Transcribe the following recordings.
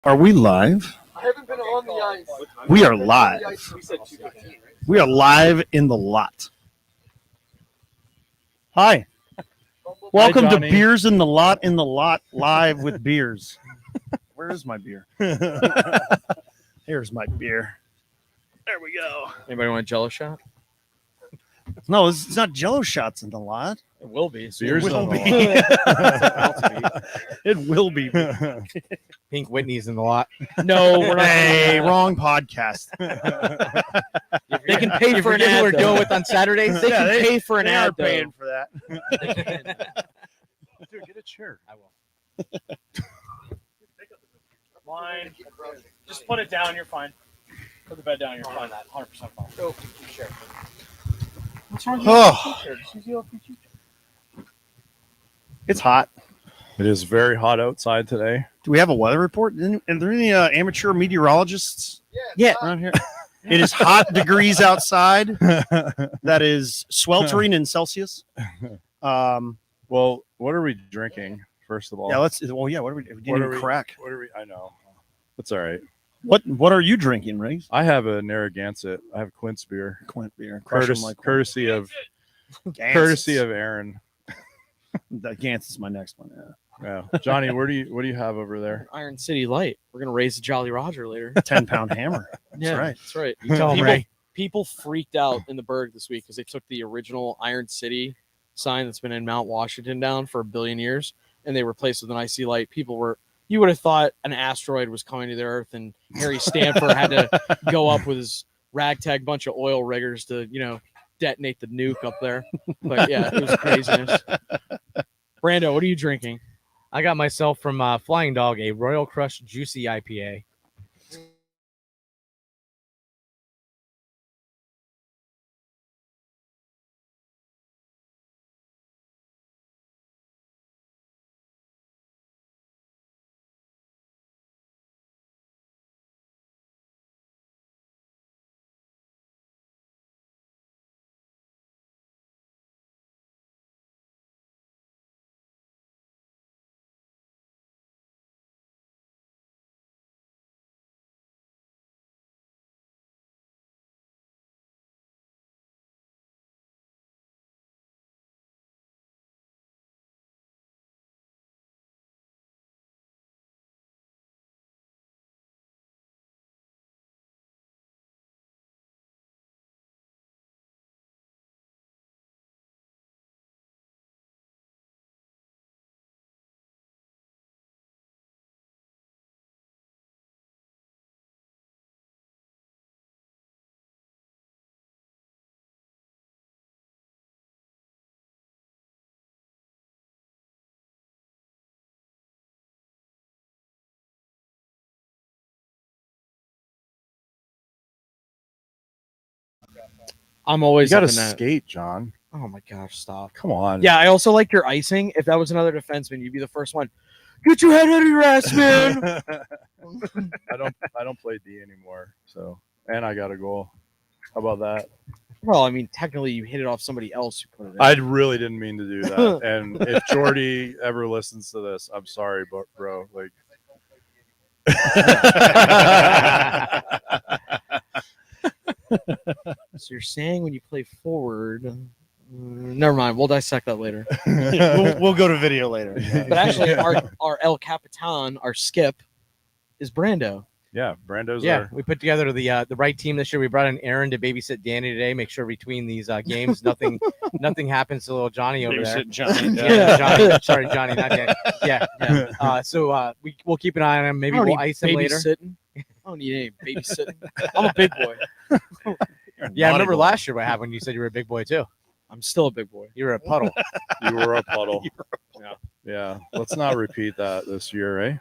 Are we live? I haven't been on the ice. We are live. We are live in the lot. Hi. Welcome to Beers in the Lot live with beers. Where is my beer? Here's my beer. There we go. Anybody want a Jello shot? No, it's not Jello shots in the lot. It will be. It will be. It will be. Pink Whitney's in the lot. No, we're not. Hey, wrong podcast. They can pay for an ad. We're doing with on Saturdays. They can pay for an ad. They're paying for that. Dude, get a chair. I will. Mine. Just put it down. You're fine. Put the bed down. You're fine. 100% fine. Go. Sure. What's wrong with Oh, your it's hot. It is very hot outside today. Do we have a weather report? Are there any amateur meteorologists Yeah. around here? It is hot degrees outside. That is sweltering in Celsius. Well, what are we drinking, first of all? Yeah, let's. Well, yeah. What are we? We didn't even crack. What are we? I know. That's all right. What are you drinking, Riggs? I have a Narragansett. I have Quint's beer. Quint beer. Crush 'em like Courtesy of Aaron. The Gans is my next one. Yeah. Yeah. Johnny, what do you have over there? Iron City Light. We're gonna raise the Jolly Roger later. 10-pound hammer. That's right. That's right. You tell him, Ray. People freaked out in the Berg this week because they took the original Iron City sign that's been in Mount Washington down for 1 billion years, and they replaced it with an icy light. You would have thought an asteroid was coming to the Earth, and Harry Stanford had to go up with his ragtag bunch of oil riggers to, detonate the nuke up there. But yeah, it was craziness. Brando, what are you drinking? I got myself from Flying Dog a Royal Crush Juicy IPA. I'm always You got to up in that. skate, John. Oh my gosh, stop. Come on. Yeah, I also like your icing. If that was another defenseman, you'd be the first one. Get your head out of your ass, man. I don't play D anymore. So, and I got a goal. How about that? Well, I mean, technically, you hit it off somebody else who put it in. I really didn't mean to do that. And if Jordy ever listens to this, I'm sorry, but bro, like. So you're saying when you play forward, never mind. We'll dissect that later. we'll go to video later. But actually, our El Capitan, our skip, is Brando. Yeah, Brando's Yeah, there. we put together the right team this year. We brought in Aaron to babysit Danny today. Make sure between these games, nothing happens to little Johnny over there. Johnny. Yeah, Johnny. Sorry, Johnny, not Danny. Yeah. So we'll keep an eye on him. Maybe we'll ice him later. I don't need any babysitting. I'm a big boy. Yeah, I remember last year what happened when you said you were a big boy too. I'm still a big boy. You were a puddle. You were a puddle. Yeah. Let's not repeat that this year, eh?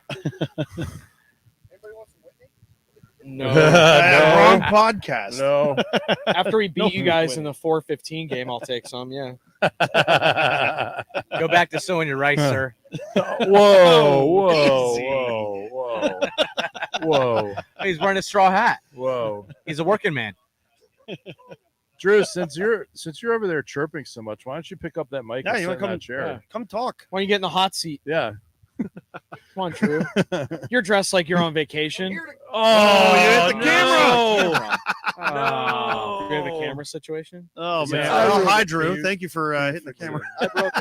No. Wrong podcast. No. After we beat you guys in the 4-15 game, I'll take some. Yeah. Go back to sowing your rice, sir. Whoa. He's wearing a straw hat. Whoa. He's a working man. Drew, since you're over there chirping so much, why don't you pick up that mic Yeah, and you sit want to in come? that chair? Come talk. Why don't you get in the hot seat? Yeah. Come on, Drew. You're dressed like you're on vacation. Oh, you hit the no. camera. Oh. Do we have a camera situation? Oh Is man! it- Oh, hi, Can Drew. you- Thank you for hitting the camera. I broke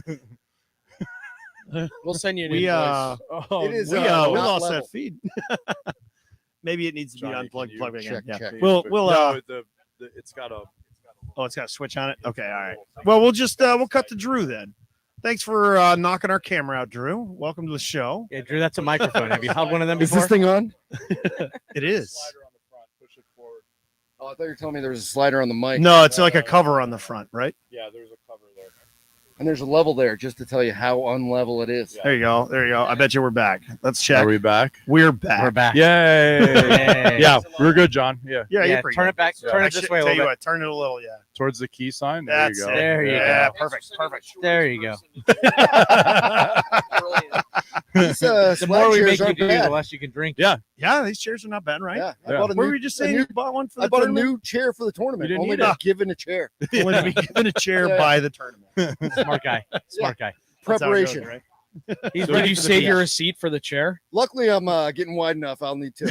it. We'll send you an We invoice. It is, we not lost level. that feed. Maybe it needs to be Johnny, unplugged, can you plugged again. check, Yeah. check? We'll no, it's got a. Oh, it's got a switch on it. Okay, all right. Well, we'll just we'll cut to Drew then. Thanks for knocking our camera out, Drew. Welcome to the show. Yeah, Drew, that's a microphone. Have you held one of them Is before? this thing on? It is. Slider on the front. Push it forward. Oh, I thought you were telling me there was a slider on the mic. No, it's like a cover on the front, right? Yeah, there's a cover there. And there's a level there just to tell you how unlevel it is. There you go. There you go. I bet you we're back. Let's check. Are we back? We're back. We're back. Yay! Yay. Yeah, we're good, John. Yeah, Yeah, Yeah, you're pretty turn good. it back. Yeah. Turn I it this should way a tell little you bit. what, turn it a little, yeah. towards the key sign. There That's you go. it. There you Yeah, go. perfect. There you go. These, The slide more we chairs make you aren't do, bad. the less you can drink. Yeah. Yeah, these chairs are not bad, right? Yeah, I Yeah. bought a What new, were you just a saying? new- You bought one for the I bought a tournament? new chair for the tournament. You didn't Only need to it. given a chair. You want to be given a chair Yeah. by the tournament. Smart guy. Smart guy. That's how it goes, Preparation. right? He's Did ready you for the save beach. your receipt for the chair? Luckily, I'm getting wide enough. I'll need two.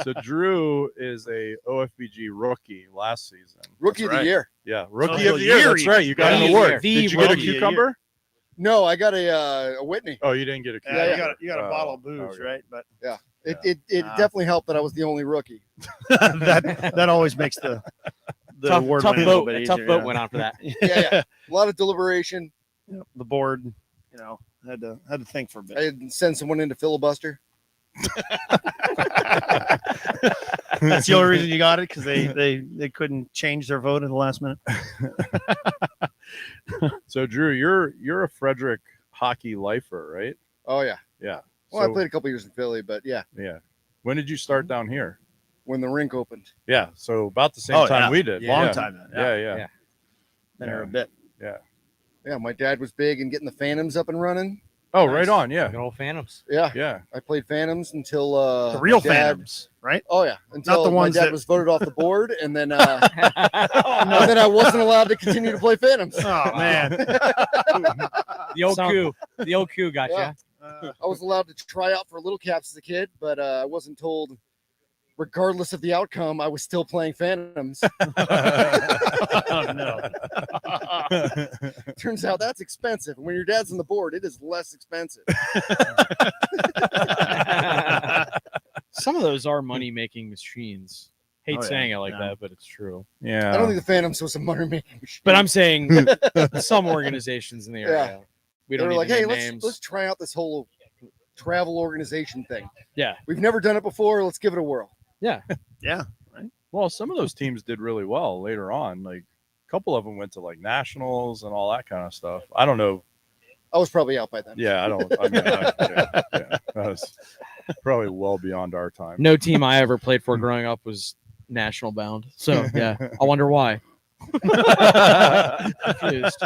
So Drew is a OFBG rookie last season. Rookie of right. the year. Yeah, rookie Oh, of the year. That's year. right. You got The an award. year. Did you The get a rookie of the cucumber? No, I got a Whitney. Oh, you didn't get a Yeah, cucumber. you got a Oh, bottle of booze, okay. right? But It Ah. definitely helped that I was the only rookie. that always makes the tough, award tough winning a little vote. bit A tough easier, vote yeah. went on for that. Yeah. A lot of deliberation. The board, had to think for a I bit. had to send someone in to filibuster. That's the only reason you got it because they couldn't change their vote in the last minute. So Drew, you're a Frederick hockey lifer, right? Oh yeah. Yeah. Well, So- I played a couple years in Philly, but yeah, Yeah. When did you start down here? when the rink opened. Yeah. So about the same Oh, time yeah. we did. Long yeah. time then. Yeah. Yeah. Been here a bit. Yeah, my dad was big in getting the Phantoms up and running. Oh, Nice. right on. Yeah. Good old Phantoms. Yeah, Yeah. I played Phantoms until The real my dad- Phantoms, right? Oh yeah, until the ones my dad that- was voted off the board, and then and then I wasn't allowed to continue to play Phantoms. Oh man. The old Sound- coup. The old coup got Yeah. you. I was allowed to try out for Little Caps as a kid, but I wasn't told. Regardless of the outcome, I was still playing Phantoms. Oh no. Turns out that's expensive. When your dad's on the board, it is less expensive. Some of those are money making machines. Hate Oh, yeah. saying it like Yeah. that, but it's true. Yeah. I don't think the Phantoms was a money making machine. But I'm saying some organizations in the area. We They don't were like, even hey, name names. let's try out this whole travel organization thing. Yeah. We've never done it before. Let's give it a whirl. Yeah. Yeah. Well, some of those teams did really well later on. Like a couple of them went to like nationals and all that kind of stuff. I don't know. I was probably out by then. Yeah, I don't. I mean, yeah. That was probably well beyond our time. No team I ever played for growing up was national bound. So yeah, I wonder why. Confused.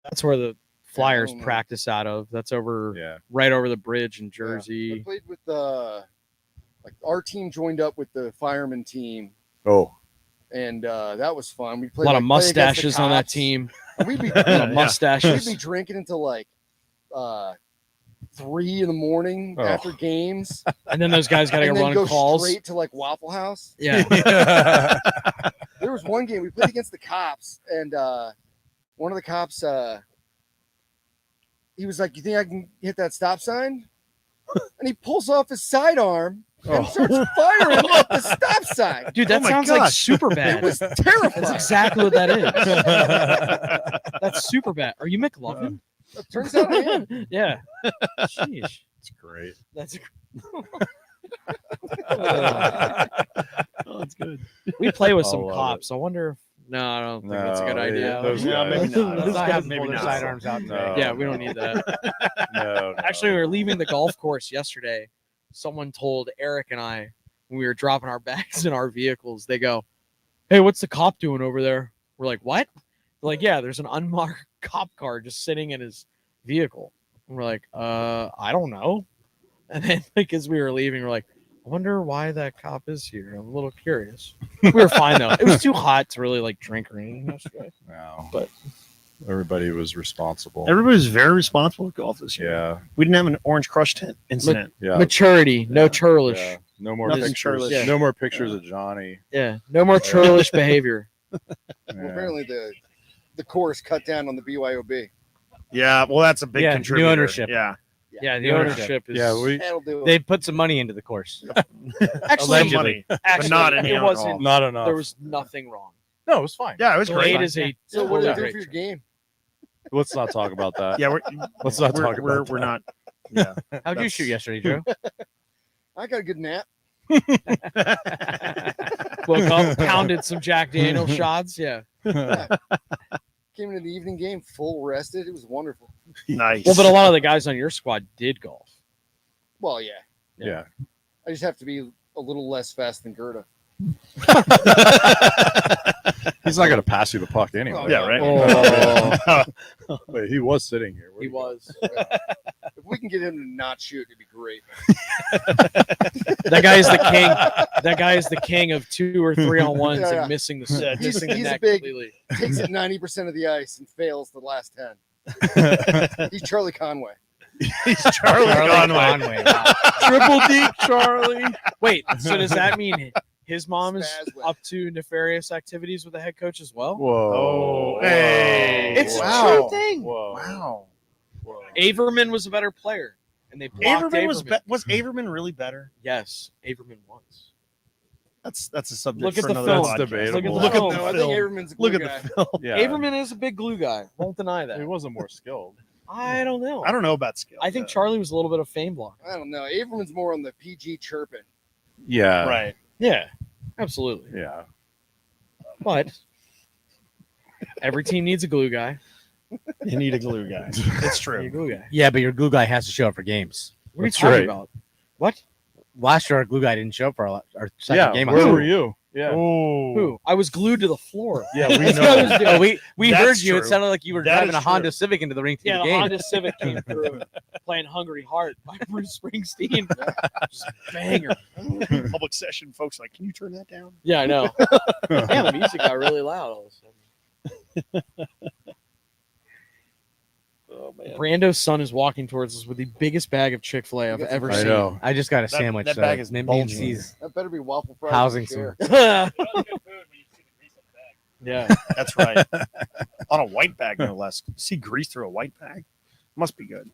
That's where the Flyers don't know. practice out of. That's over Yeah. right over the bridge in I Jersey. played with like our team joined up with the fireman team, Oh, and that was fun. We A played lot like, of play against the mustaches on that cops. team. And We'd be A lot of Yeah. mustaches. we'd be drinking until like 3 in the morning Oh. after games, And then those guys got to and go then run go calls. straight to like Waffle House. Yeah. There was one game we played against the cops, and one of the cops, he was like, "You think I can hit that stop sign?" And he pulls off his sidearm and starts firing at the stop sign. Dude, that Oh my sounds like gosh. super It bad. was That's terrifying. exactly what that is. That's super bad. Are you McLovin? It turns out I am. Yeah. Sheesh. It's great. That's Oh, that's good. we play with I some love cops. I wonder if no, I don't think that's a good No, idea. those Yeah, guys- maybe not. Let's Those not guys have maybe pull their not. sidearms out today. No. Yeah, we don't need that. No, Actually, we were leaving the golf course yesterday. Someone told Eric and I when we were dropping our bags in our vehicles, they go, "Hey, what's the cop doing over there?" We're like, "What?" They're like, "Yeah, there's an unmarked cop car just sitting in his vehicle." And we're like, I don't know." And then, like, as we were leaving, we're like, "I wonder why that cop is here. I'm a little curious." We were fine though. It was too hot to really like drink or anything yesterday. no. But- everybody was responsible. Everybody's very responsible at golf this year. Yeah, We didn't have an orange crush tent incident. yeah. Maturity, no churlish. Yeah. No more Nothing pictures. churlish. Yeah. No more pictures of Johnny. Yeah, no more churlish behavior. Well, Yeah. apparently the course cut down on the BYOB. Yeah, well, that's a big Yeah, new contributor. ownership. Yeah, Yeah, the The ownership. ownership is. Yeah, we That'll do it. They put some money into the course. actually, Some money. actually, not any it alcohol. wasn't. not enough. There was nothing wrong. No, it was fine. Yeah, it was Glade great. is a So what did it do great for your trip. game? Let's not talk about that. Yeah, Let's not talk we're, about we're that. not. Yeah, How'd you That's- shoot yesterday, Drew? I got a good nap. Woke up, pounded some Jack Daniel shots. Yeah. Came into the evening game full rested. It was wonderful. nice. Well, but a lot of the guys on your squad did golf. Well, yeah. Yeah. I just have to be a little less fast than Gerda. He's not going to pass you the puck anyway. Oh, yeah, right. Oh, Wait, he was sitting here. he was. If we can get him to not shoot, it'd be great. That guy is the king. That guy is the king of 2 or 3 on ones Yeah, yeah. and missing the set, He's- missing the he's a net big- completely. Takes it 90% of the ice and fails the last 10. He's Charlie Conway. He's Charlie Conway. Wow. Triple D, Charlie. Wait, so does that mean his mom is Spaz with- up to nefarious activities with the head coach as well? Whoa. Oh, hey. It's Wow. a true thing. Whoa. Wow. Whoa. Averman was a better player, and they blocked Averman was Averman. was Averman really better? Yes, Averman was. That's a subject Look at for the another film. podcast. That's debatable. Look at the No, I think film. Averman's a glue Look guy. at the film. Yeah. Averman is a big glue guy. Won't deny that. He wasn't more skilled. I don't know. I don't know about skill. I think Charlie was a little bit of fame block. I don't know. Averman's more on the PG chirping. Yeah. Right. Yeah, absolutely. Yeah. But every team needs a glue guy. You need a glue guy. It's Need a true. glue guy. Yeah, but your glue guy has to show up for games. What are you That's talking right. about? What? Last year, our glue guy didn't show up for our second Yeah. game. Where were you? Yeah. Oh, Who? I was glued to the floor. Yeah, we That's what I was know. doing. Oh, we That's heard you. It true. sounded like you were That driving is a Honda true. Civic into the ring to Yeah, the the game. Honda Civic came through playing Hungry Heart by Bruce Springsteen. Just banger. public session, folks. Like, can you turn that down? Yeah, I know. Yeah, the music got really loud all of a sudden. Oh man. Brando's son is walking towards us with the biggest bag of Chick-fil-A I've ever I seen. know. I just got a That- sandwich. that so bag is maybe bulging. he's That better be waffle fries. housing for some. sure. Yeah. That's right. On a white bag, no less. See grease through a white bag? Must be good.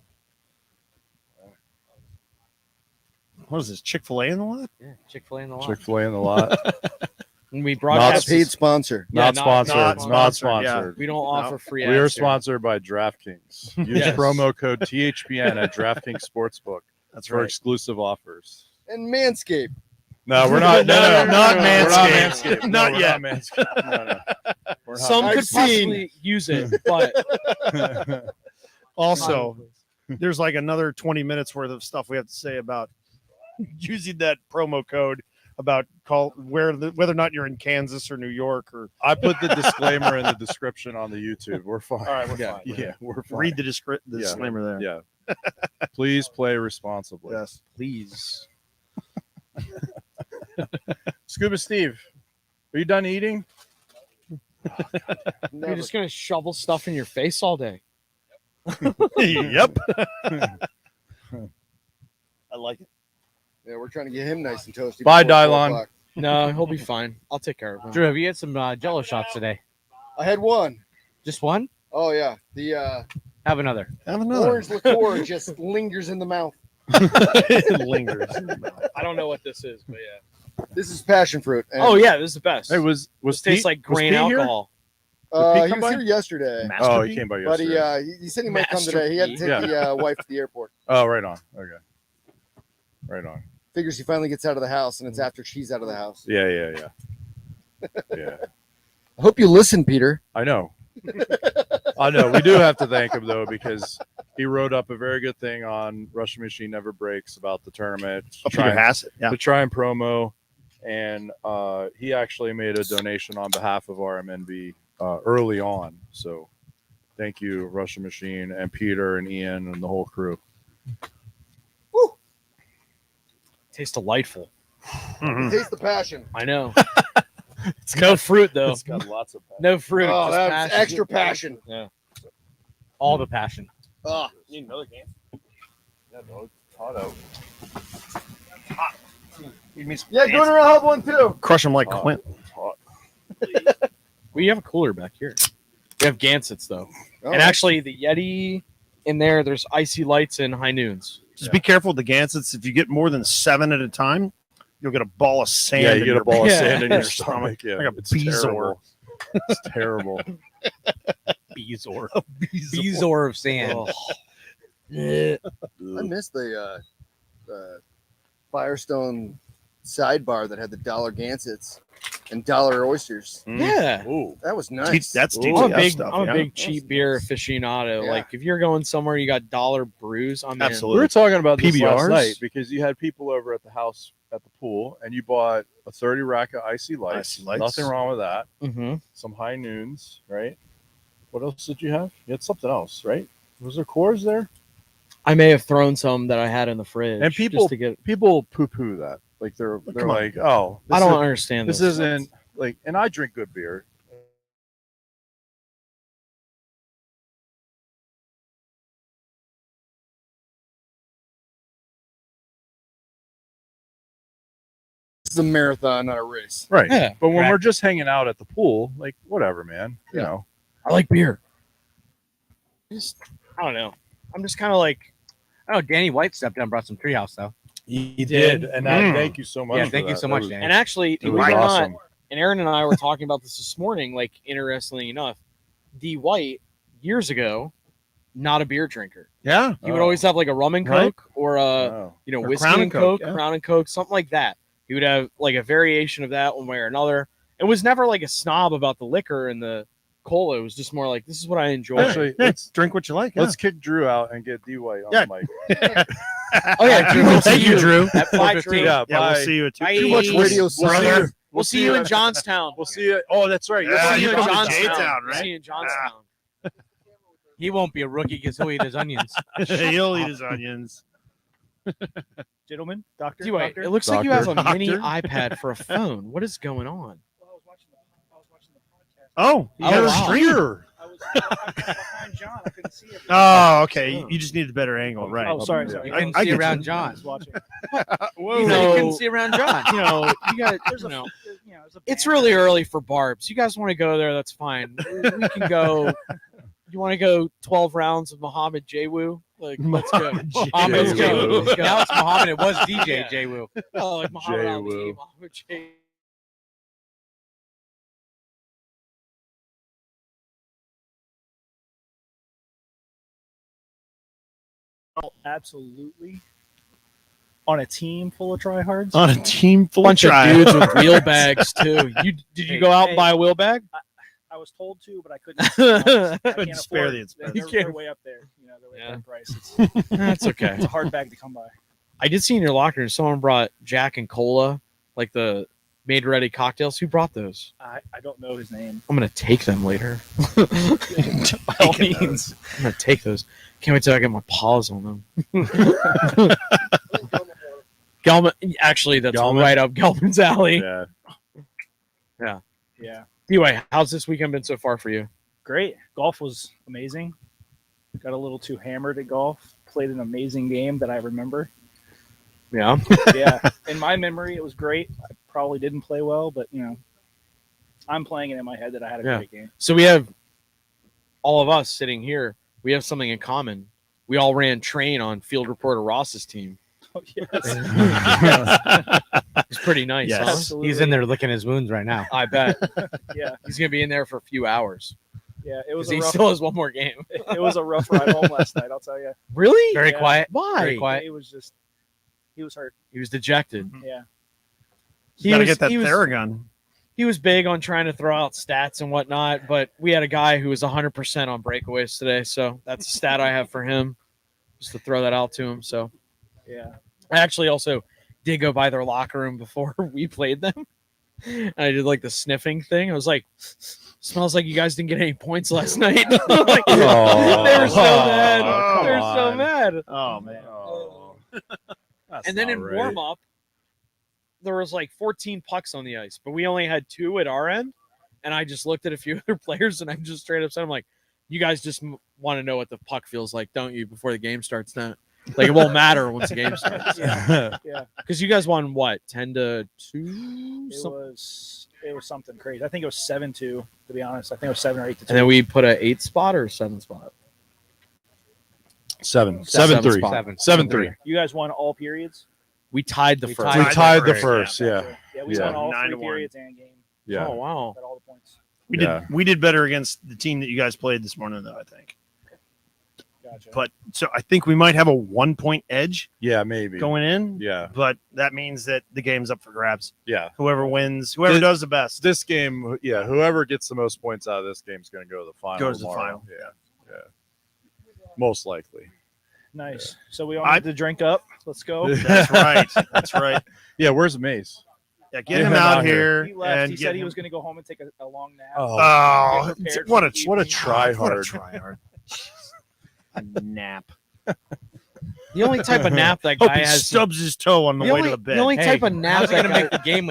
What is this? Chick-fil-A in the lot? Yeah, Chick-fil-A in the lot. Chick-fil-A in the lot. And we Not a broadcast. paid sponsor. Yeah, not not sponsored. not Not sponsored, yeah. sponsored. We don't offer free We are ads here. sponsored by DraftKings. Use Yes. promo code THPN at DraftKings Sportsbook That's for right. exclusive offers. And Manscaped. No, we're not. No, not We're Manscaped. No, Not we're yet. Not Manscaped. No. We're not. Some I've could possibly use it, but Also, there's like another 20 minutes worth of stuff we have to say about using that promo code about whether or not you're in Kansas or New York or I put the disclaimer in the description on the YouTube. We're fine. all right, we're Yeah. fine. Yeah, we're fine. Read the disclaimer there. Yeah. Please play responsibly. Yes. please. Scuba Steve, are you done eating? You're Never. just gonna shovel stuff in your face all day. Yep. I like it. Yeah, we're trying to get him nice and toasty. Bye, before 4 Dylon. o'clock. No, he'll be fine. I'll take care of him. Drew, have you had some Jello shots today? I had one. Just one? Oh yeah, the Have another. Have another. orange liqueur just lingers in the mouth. It lingers. I don't know what this is, but yeah. This is passion fruit. And, Oh yeah, this is the best. Hey, was This tastes Pete- like was grain Pete here? alcohol. Did Pete he come was by? here yesterday, Master Oh, he Pete? came by but yesterday. he said he might come today. He had to take Yeah. the wife to the airport. Oh, right on. Okay. Right on. Figures he finally gets out of the house, and it's after she's out of the house. Yeah. Yeah. I hope you listen, Peter. I know. I know. We do have to thank him though, because he wrote up a very good thing on Russian Machine Never Breaks about the tournament to Peter Hassett. Yeah. to try and promo, and he actually made a donation on behalf of RMNB early on. So thank you, Russian Machine and Peter and Ian and the whole crew. Tastes delightful. Mhm. Taste the passion. I know. It's no fruit though. It's got lots of No fruit. Oh, just that's passion. extra passion. All the passion. Oh, Need another can. Yeah, dog. Hot out. yeah, going around help one too. Crush him like Hot. Quint. It's hot. We have a cooler back here. We have Gansets though, Oh, and actually the Yeti in there. There's icy lights and high noons. Just be careful with the Gansets. If you get more than 7 at a time, you'll get a ball of sand. Yeah, in you get your a ball of Yeah. sand in your stomach. stomach. Yeah, Like a it's Beezor. terrible. It's terrible. Beezor. Beezor. Beezor of sand. Oh. I missed the Firestone sidebar that had the dollar Gansets and dollar oysters. Yeah. Ooh. That was nice. That's Ooh. DTF I'm a big, stuff. I'm yeah. a big cheap beer aficionado. Yeah. Like if you're going somewhere, you got dollar brews. I'm in. Absolutely. We were talking about this last PBRs? night because you had people over at the house at the pool, and you bought a 30 rack of icy lights. Icy Lights. Nothing wrong with that. Mm-hmm. Some high noons, right? What else did you have? You had something else, right? Was there cores there? I may have thrown some that I had in the fridge. And people- just to get. People poo-poo that. Like they're Come on. like, oh, I don't understand This isn't like, and I drink good beer. This is a marathon, not a race. Right. Yeah, But when correct. we're just hanging out at the pool, like whatever, man. You Yeah. know. I like beer. I don't know. I'm just kind of like, Oh, Danny White stepped down and brought some treehouse though. He did. And Mm. thank you so much. Yeah, for thank you that. so That much, was- Danny. and actually, It believe was it or not, awesome. and Aaron and I were talking about this morning. Like, interestingly enough, D White years ago, not a beer drinker. Yeah. He would Oh. always have like a rum and Right. coke or a Oh. Or whiskey Crown and and coke, Coke, yeah. Crown and Coke, something like that. He would have like a variation of that one way or another. It was never like a snob about the liquor and the cola. It was just more like, this is what I enjoy. Actually, Yeah, let's drink what you like. Yeah. let's kick Drew out and get D White on Yeah. the mic. Oh yeah, Drew, we'll Thank see you, Drew. At Bye, 4:15. Drew. Yeah, bye. we'll see you at Bye. Too much radio We'll see silence. you. We'll see you in Johnstown. We'll see you. Oh, that's right. We'll Yeah, see you you in come to Johnstown. J-Town, We'll right? see you in Johnstown. He won't be a rookie because he'll eat his onions. He'll eat his onions. Gentlemen, doctor, D White, doctor. it looks like you have a Doctor. mini Doctor. iPad for a phone. What is going on? Well, I was watching the podcast. Oh, Oh, you're a wow. streamer. I was behind John. I couldn't see everything. Oh, okay. You just needed a better angle, right? Oh, sorry, Yeah. sorry. You I- couldn't I see get around you. I John. was watching. Whoa. You You know- couldn't see around John. You know, you got. There's You know, there's a it's banner. really early for barbs. You guys want to go there? That's fine. We can go. You want to go 12 rounds of Muhammad Jaywu? Like, let's go. Muhammad Let's go. Jaywu. Let's go. Now it's Muhammad. It was DJ Yeah. Jaywu. Oh, like Muhammad Ali, Jaywu. Muhammad Jay. Absolutely. On a team full of tryhards. On a team full Bunch of of try. dudes with wheel bags too. You did you Hey, go out and hey. buy a wheel bag? I was told to, but I couldn't. I Couldn't can't spare afford the it. expense. They're, You they're can't- way up there. You know, they're way Yeah. up price. That's okay. It's a hard bag to come by. I did see in your locker someone brought Jack and Cola, like the made ready cocktails. Who brought those? I don't know his name. I'm gonna take them later. By all means. I'm gonna take those. Can't wait till I get my paws on them. Gelman, actually, that's Gelman? right up Gelman's alley. Yeah. Yeah. Anyway, how's this weekend been so far for you? Great. Golf was amazing. Got a little too hammered at golf. Played an amazing game that I remember. Yeah. Yeah. In my memory, it was great. I probably didn't play well, but you know, I'm playing it in my head that I had a Yeah. great game. So we have all of us sitting here. We have something in common. we all ran train on field reporter Ross's team. Oh, yes. It's pretty nice, Yes. huh? Absolutely. He's in there licking his wounds right now. I bet Yeah, he's gonna be in there for a few hours yeah. It was because a he rough. still has one more game. It was a rough ride home last night. I'll tell you. Really? Very Yeah. quiet. Why? Very quiet. It was just. He was hurt. He was dejected. Yeah. You gotta was- get that he was- Theragun. He was big on trying to throw out stats and whatnot, but we had a guy who was 100% on breakaways today, so that's a stat I have for him, just to throw that out to him. So Yeah. I actually also did go by their locker room before we played them. And I did like the sniffing thing. I was like, smells like you guys didn't get any points last night. Like, Oh. they were so mad. Oh, They were come so on. mad. Oh man. Oh. That's And then not in right. warm up, there was like 14 pucks on the ice, but we only had 2 at our end. And I just looked at a few other players and I'm just straight up said, I'm like, you guys just want to know what the puck feels like, don't you, before the game starts? Then, like, it won't matter once the game starts. Yeah. Because you guys won what, 10-2? It was something crazy. I think it was 7-2. To be honest, I think it was 7 or 8-2. And then we put a 8 spot or 7 spot. 7-3. spot. 7-3. You guys won all periods. We tied the We first. We Tied tied the the first, first. Yeah. Yeah, we Yeah. won all 9-1. 3 periods and game. Yeah. Oh wow. Got all the points. Yeah. We did better against the team that you guys played this morning, though. I think. Gotcha. But so I think we might have a 1-point edge Yeah, maybe. going in. Yeah. But that means that the game's up for grabs. Yeah. Whoever wins, whoever This- does the best. This game, yeah, whoever gets the most points out of this game is going to go to the final. Goes to the tomorrow. final. Yeah. Yeah. Most likely. Nice. So we all I- need to drink up. Let's go. That's right. That's right. Yeah, where's Mace? Yeah, get him out here. He left. And He get said he him- was going to go home and take a long nap. Oh, Get prepared what for a the what a evening. try what a hard. try hard. A nap. The only type of nap that Hope guy he has. stubs his toe on the, The way only, to the bed. the only Hey, type of nap how's he that gonna guy, make the game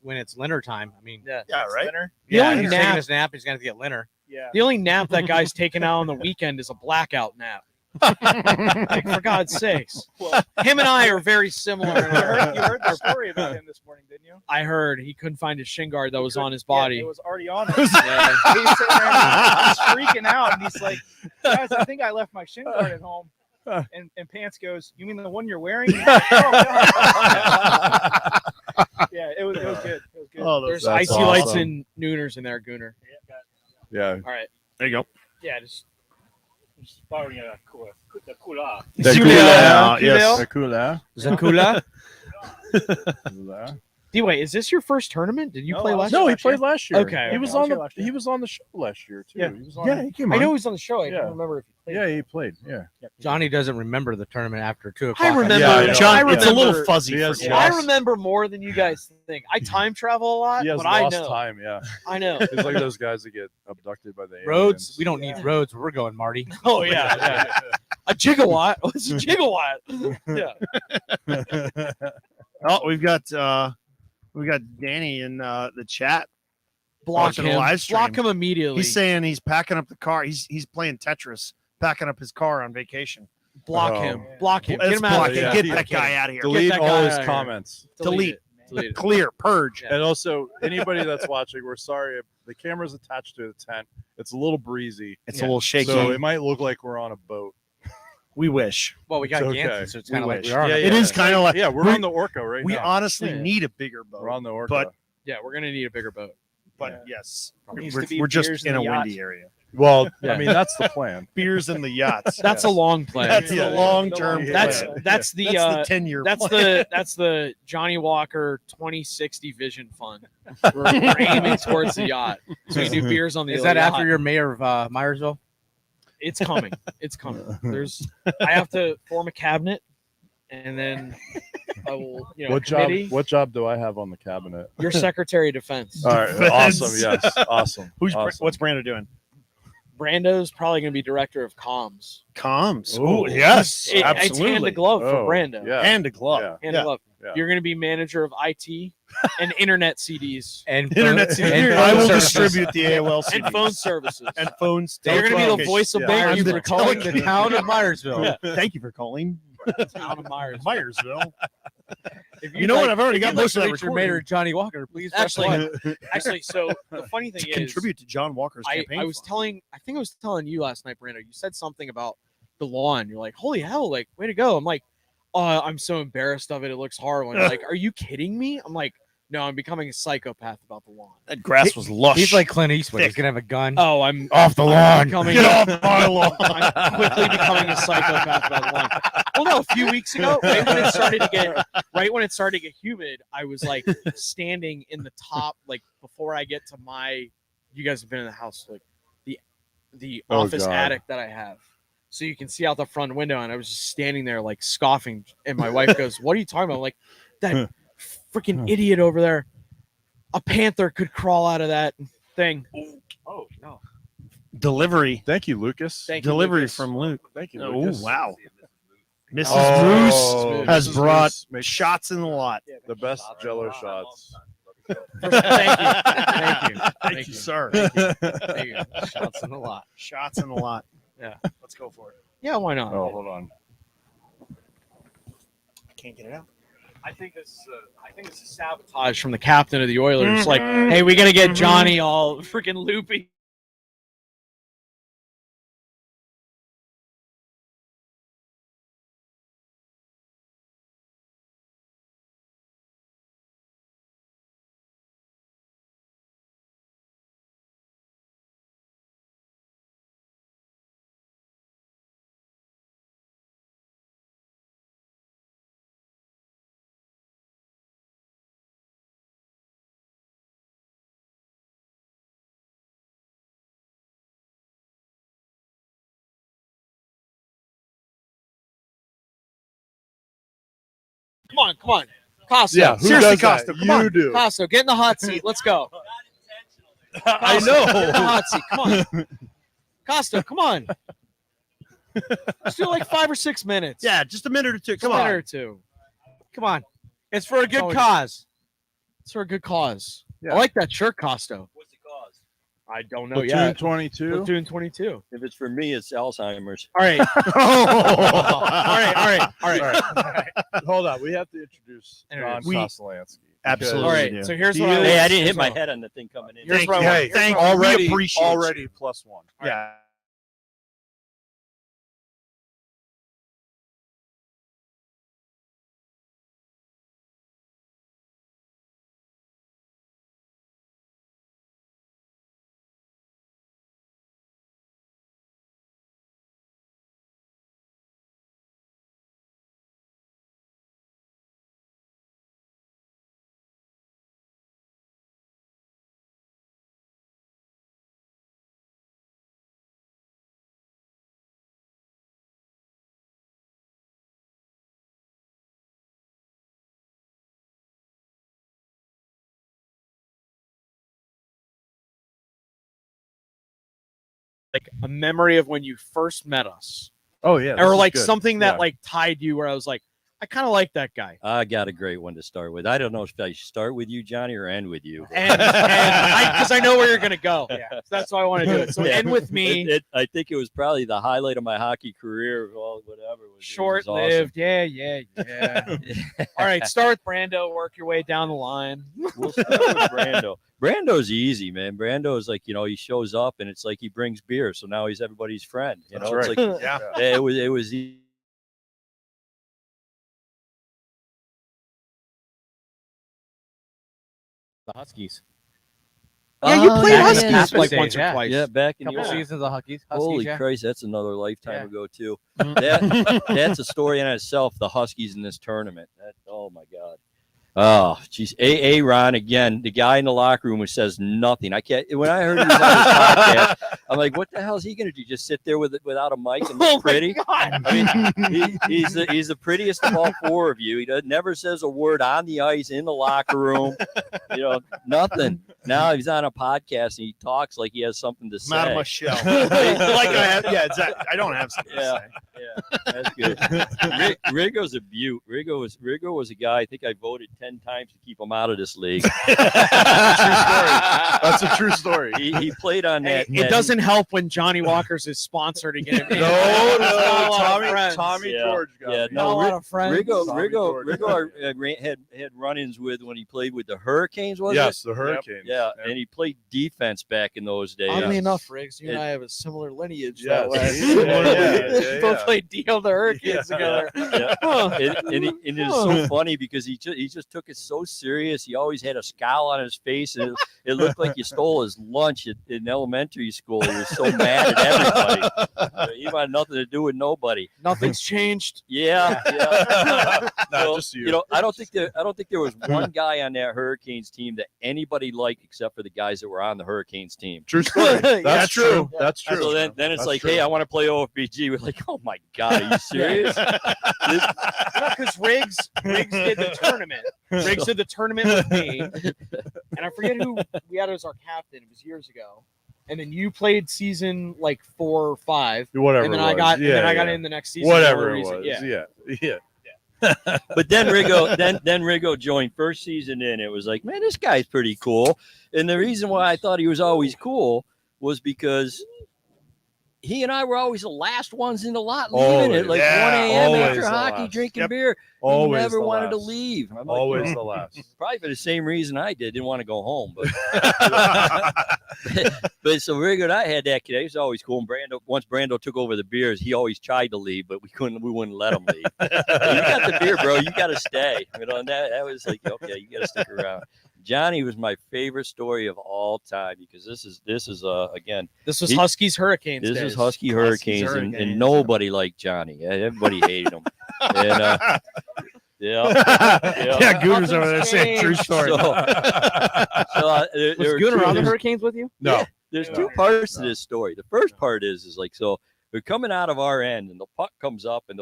when it's dinner time? I mean, yeah. yeah, right. Dinner? The yeah, only he's nap- taking his nap. He's gonna have to get dinner. Yeah. The only nap that guy's taking out on the weekend is a blackout nap. Like, for God's sakes. Well, Him and I are very similar. you heard the story about him this morning, didn't you? I heard he couldn't find his shin guard that was on his Yeah, body. it was already on him. Yeah. He's sitting there and he's freaking out, and he's like, "Guys, I think I left my shin guard at home." And Pants goes, "You mean the one you're wearing?" Oh, God. Yeah, it was good. It was good. Oh, There's That's icy lights awesome. and nooners in there, Gooner. Yeah. All right. there you go. Yeah, just The Couleur. Yes. The Couleur. Zakula. Couleur. D-Way, is this your first tournament? Did you No, play I was last No, year? he played last year. Okay. He was I was on here the last year. he was on the show last year too. Yeah. He was on Yeah, he came I on. know he was on the show. I Yeah. don't remember if he played. Yeah, he played. Yeah. Johnny doesn't remember the tournament after 2 o'clock. I remember. Yeah, I know. John, I it's a little remember- fuzzy. He For has you. lost- I remember more than you guys think. I time travel a lot, He has but I lost know. time. Yeah. I know. He's like those guys that get abducted by the Roads. aliens. We don't need roads. We're going, Marty. Oh yeah. A gigawatt. What's a gigawatt? Yeah. Oh, we've got Danny in the chat. Block Watching the him. live stream. Block him immediately. He's saying he's packing up the car. He's playing Tetris, packing up his car on vacation. block Oh. him. Block him. Let's Get him out block of it. here. Yeah. Get that guy out of here. Delete that all guy his out of here. comments. Delete. it. Delete it. Clear, purge. Yeah. And also, anybody that's watching, we're sorry. The camera's attached to the tent. It's a little breezy. It's Yeah. a little shaky. So it might look like we're on a boat. we wish. Well, we got It's Yankee, okay. so it's We kind of like wish. we are. Yeah, It is kind of like Yeah, we're we- on the Orca right we now. honestly Yeah. need a bigger boat. We're on the Orca. But- Yeah, we're gonna need a bigger boat. But yes, Needs we're, to be we're just beers in in a the yacht. windy area. well, Yeah. I mean, that's the plan. Beers in the yachts. That's a long play. That's Yeah. the long-term. Yeah. That's plan. that's the That's the 10-year. that's plan. the Johnny Walker 2060 Vision Fund. We're aiming towards the yacht, so we do beers on the. Is that yacht. after you're mayor of Myersville? It's coming. It's coming. I have to form a cabinet, and then I will. What committee. job? What job do I have on the cabinet? Your Secretary of Defense. All right, Defense. awesome. Yes, awesome. What's Brando doing? Brando's probably going to be director of comms. Comms. Ooh. Oh, yes, It's hand absolutely. to glove for Oh, Brando. yeah. Hand to glove. Yeah. Hand Yeah. to glove. Yeah. You're going to be manager of IT and internet CDs And Internet. and CD. phone I will services. distribute the AOL and CDs. phone services. and phones. You're going to be the telecommunications. voice of Yeah. thank I'm you the for calling the town of Myersville. Thank you for calling. town of Myers. Myersville. If You know what? I've already If got you'd like most to of that reach your recorded. mayor, Johnny Walker, please press Actually, one. Actually, so the funny thing To is, contribute to John Walker's I campaign. was fund. telling, I think I was telling you last night, Brando. You said something about the lawn. You're like, holy hell, like, way to go. I'm like, oh, I'm so embarrassed of it. It looks horrible. And you're like, are you kidding me? I'm like, no, I'm becoming a psychopath about the lawn. That grass was lush. He's like Clint Eastwood. He's Thick. gonna have a gun. Oh, I'm Off the I'm lawn. becoming- Get off my lawn. I'm quickly becoming a psychopath about the lawn. Well, no, a few weeks ago, right when it started to get humid, I was like standing in the top, like before I get to my. You guys have been in the house, like the Oh, office God. attic that I have, so you can see out the front window, and I was just standing there like scoffing, and my wife goes, "What are you talking about?" I'm like, that freaking idiot over there. A panther could crawl out of that thing. Oh no. Delivery. Thank you, Lucas. Thank you, Delivery Lucas. from Luke. Thank you, Oh, Lucas. wow. Mrs. Oh, Moose Mrs. has Mrs. brought Moose makes shots in the lot. the best Jello shots. Thank you. Thank you. Thank you, sir. Thank you. Shots in the lot. Shots in the lot. Yeah. Let's go for it. Yeah, why not? Oh, hold on. I can't get it out. I think this is sabotage from the captain of the Oilers. Like, hey, we gotta get Johnny all freaking loopy. Come on. Costa. Yeah, who Seriously, does that? Costa. Come You on. do. Costa, get in the hot seat. Let's go. I Costa, get in the know. hot seat. Come on. Costa, come on. Let's do like 5 or 6 minutes. Yeah, just a minute or two. Just a Come minute on. or two. Come on. It's for a good Oh, cause. It's for a good cause. Yeah. I like that shirt, Costa. What's the cause? I don't know Platoon yet. 22. Platoon 22. If it's for me, it's Alzheimer's. All right. All right. Hold on. We have to introduce Introduce. Don Kostolansky. Absolutely. All right. Yeah. So here's He what I is- Hey, I want- didn't here's hit my what I head on the thing coming in. Here's Thank what I you. want. Hey, Here's thank what I want. you. We appreciate already plus one. Yeah. like a memory of when you first met us, Oh, yeah. or this like is good. something that Yeah. like tied you where I was like, I kind of like that guy. I got a great one to start with. I don't know if I should start with you, Johnny, or end with you. And because I know where you're gonna go. Yeah. So that's why I want to do it. So Yeah. end with me. I think it was probably the highlight of my hocky career. Well, whatever. It was Short awesome. lived. Yeah. All right. Start with Brando. Work your way down the line. We'll start with Brando. Brando's easy, man. Brando's like, he shows up and it's like he brings beer, so now he's everybody's friend. That's It's right. like Yeah. it was the Huskies. Yeah, you played yeah, Huskies yeah, like yeah. once or Yeah. twice. Yeah, back in Couple the seasons of Huskies. Holy yeah. Christ, that's another lifetime Yeah. ago too. Mhm. That's a story in itself. The Huskies in this tournament. Oh my God. Oh, geez. Ron again, the guy in the locker room who says nothing. I can't. When I heard he was on his podcast, I'm like, what the hell is he going to do? Just sit there without a mic and look pretty? I mean, he's the prettiest of all four of you. He never says a word on the ice, in the locker room. Nothing. Now he's on a podcast and he talks like he has something to say. I'm out of my shell. Like I have. Yeah, exactly. I don't have something Yeah. to say. Yeah, that's good. Rigo's a beaut. Rigo was a guy. I think I voted 10 times to keep him out of this league. That's a true story. He played on Hey, that. it doesn't help when Johnny Walker's his sponsor to get him in. No, Not a lot of friends. Tommy Yeah. George got Yeah, me. Not a no, lot of friends. Rigo had run-ins with when he played with the Hurricanes. Was Yes, the Hurricanes. it? Yeah, and he played defense back in those days. Oddly Yes. enough, Riggs, you and I have a similar lineage Yes. that way. Yeah, yeah, yeah, Both yeah. played Deal the Hurricanes together. Yeah. Huh. And it is so funny because he just took it so serious. He always had a scowl on his face, and it looked like you stole his lunch in elementary school. He was so mad at everybody. He had nothing to do with nobody. Nothing's changed. Yeah. Not So, just you. you know, I don't think there was one guy on that Hurricanes team that anybody liked except for the guys that were on the Hurricanes team. True story. That's That's true. true. That's true. So then it's That's like, true. hey, I want to play OFBG. We're like, oh my god, are you serious? Because Riggs did the tournament. Riggs did the tournament with me, and I forget who we had as our captain. It was years ago, and then you played season like 4 or 5, Whatever. and then it I was. got yeah, and then I got yeah. in the next season. Whatever for it a reason. was. Yeah. Yeah. But then Rigo joined first season in. It was like, man, this guy's pretty cool. And the reason why I thought he was always cool was because he and I were always the last ones in the lot leaving Always. at like Yeah, 1 a.m. always after the hockey, last. drinking Yep. beer. He Always never the wanted to last. leave. I'm like, Always you the know, last. probably for the same reason I did. Didn't want to go home. But so Rigo and I had that kid. He was always cool. And once Brando took over the beers, he always tried to leave, but we wouldn't let him leave. You got the beer, bro. You got to stay. You know, and that was like, okay, you got to stick around. Johnny was my favorite story of all time because this is again, This was He- Huskies Hurricanes. this days. is Husky Hurricanes, and Hurricanes. nobody liked Johnny. Everybody hated him. And yeah. Yeah, Gooner's over there saying true story. So, Was there were Gooner on the there's- Hurricanes with you? No. There's Yeah. two parts to this story. The first part is like, so we're coming out of our end, and the puck comes up, and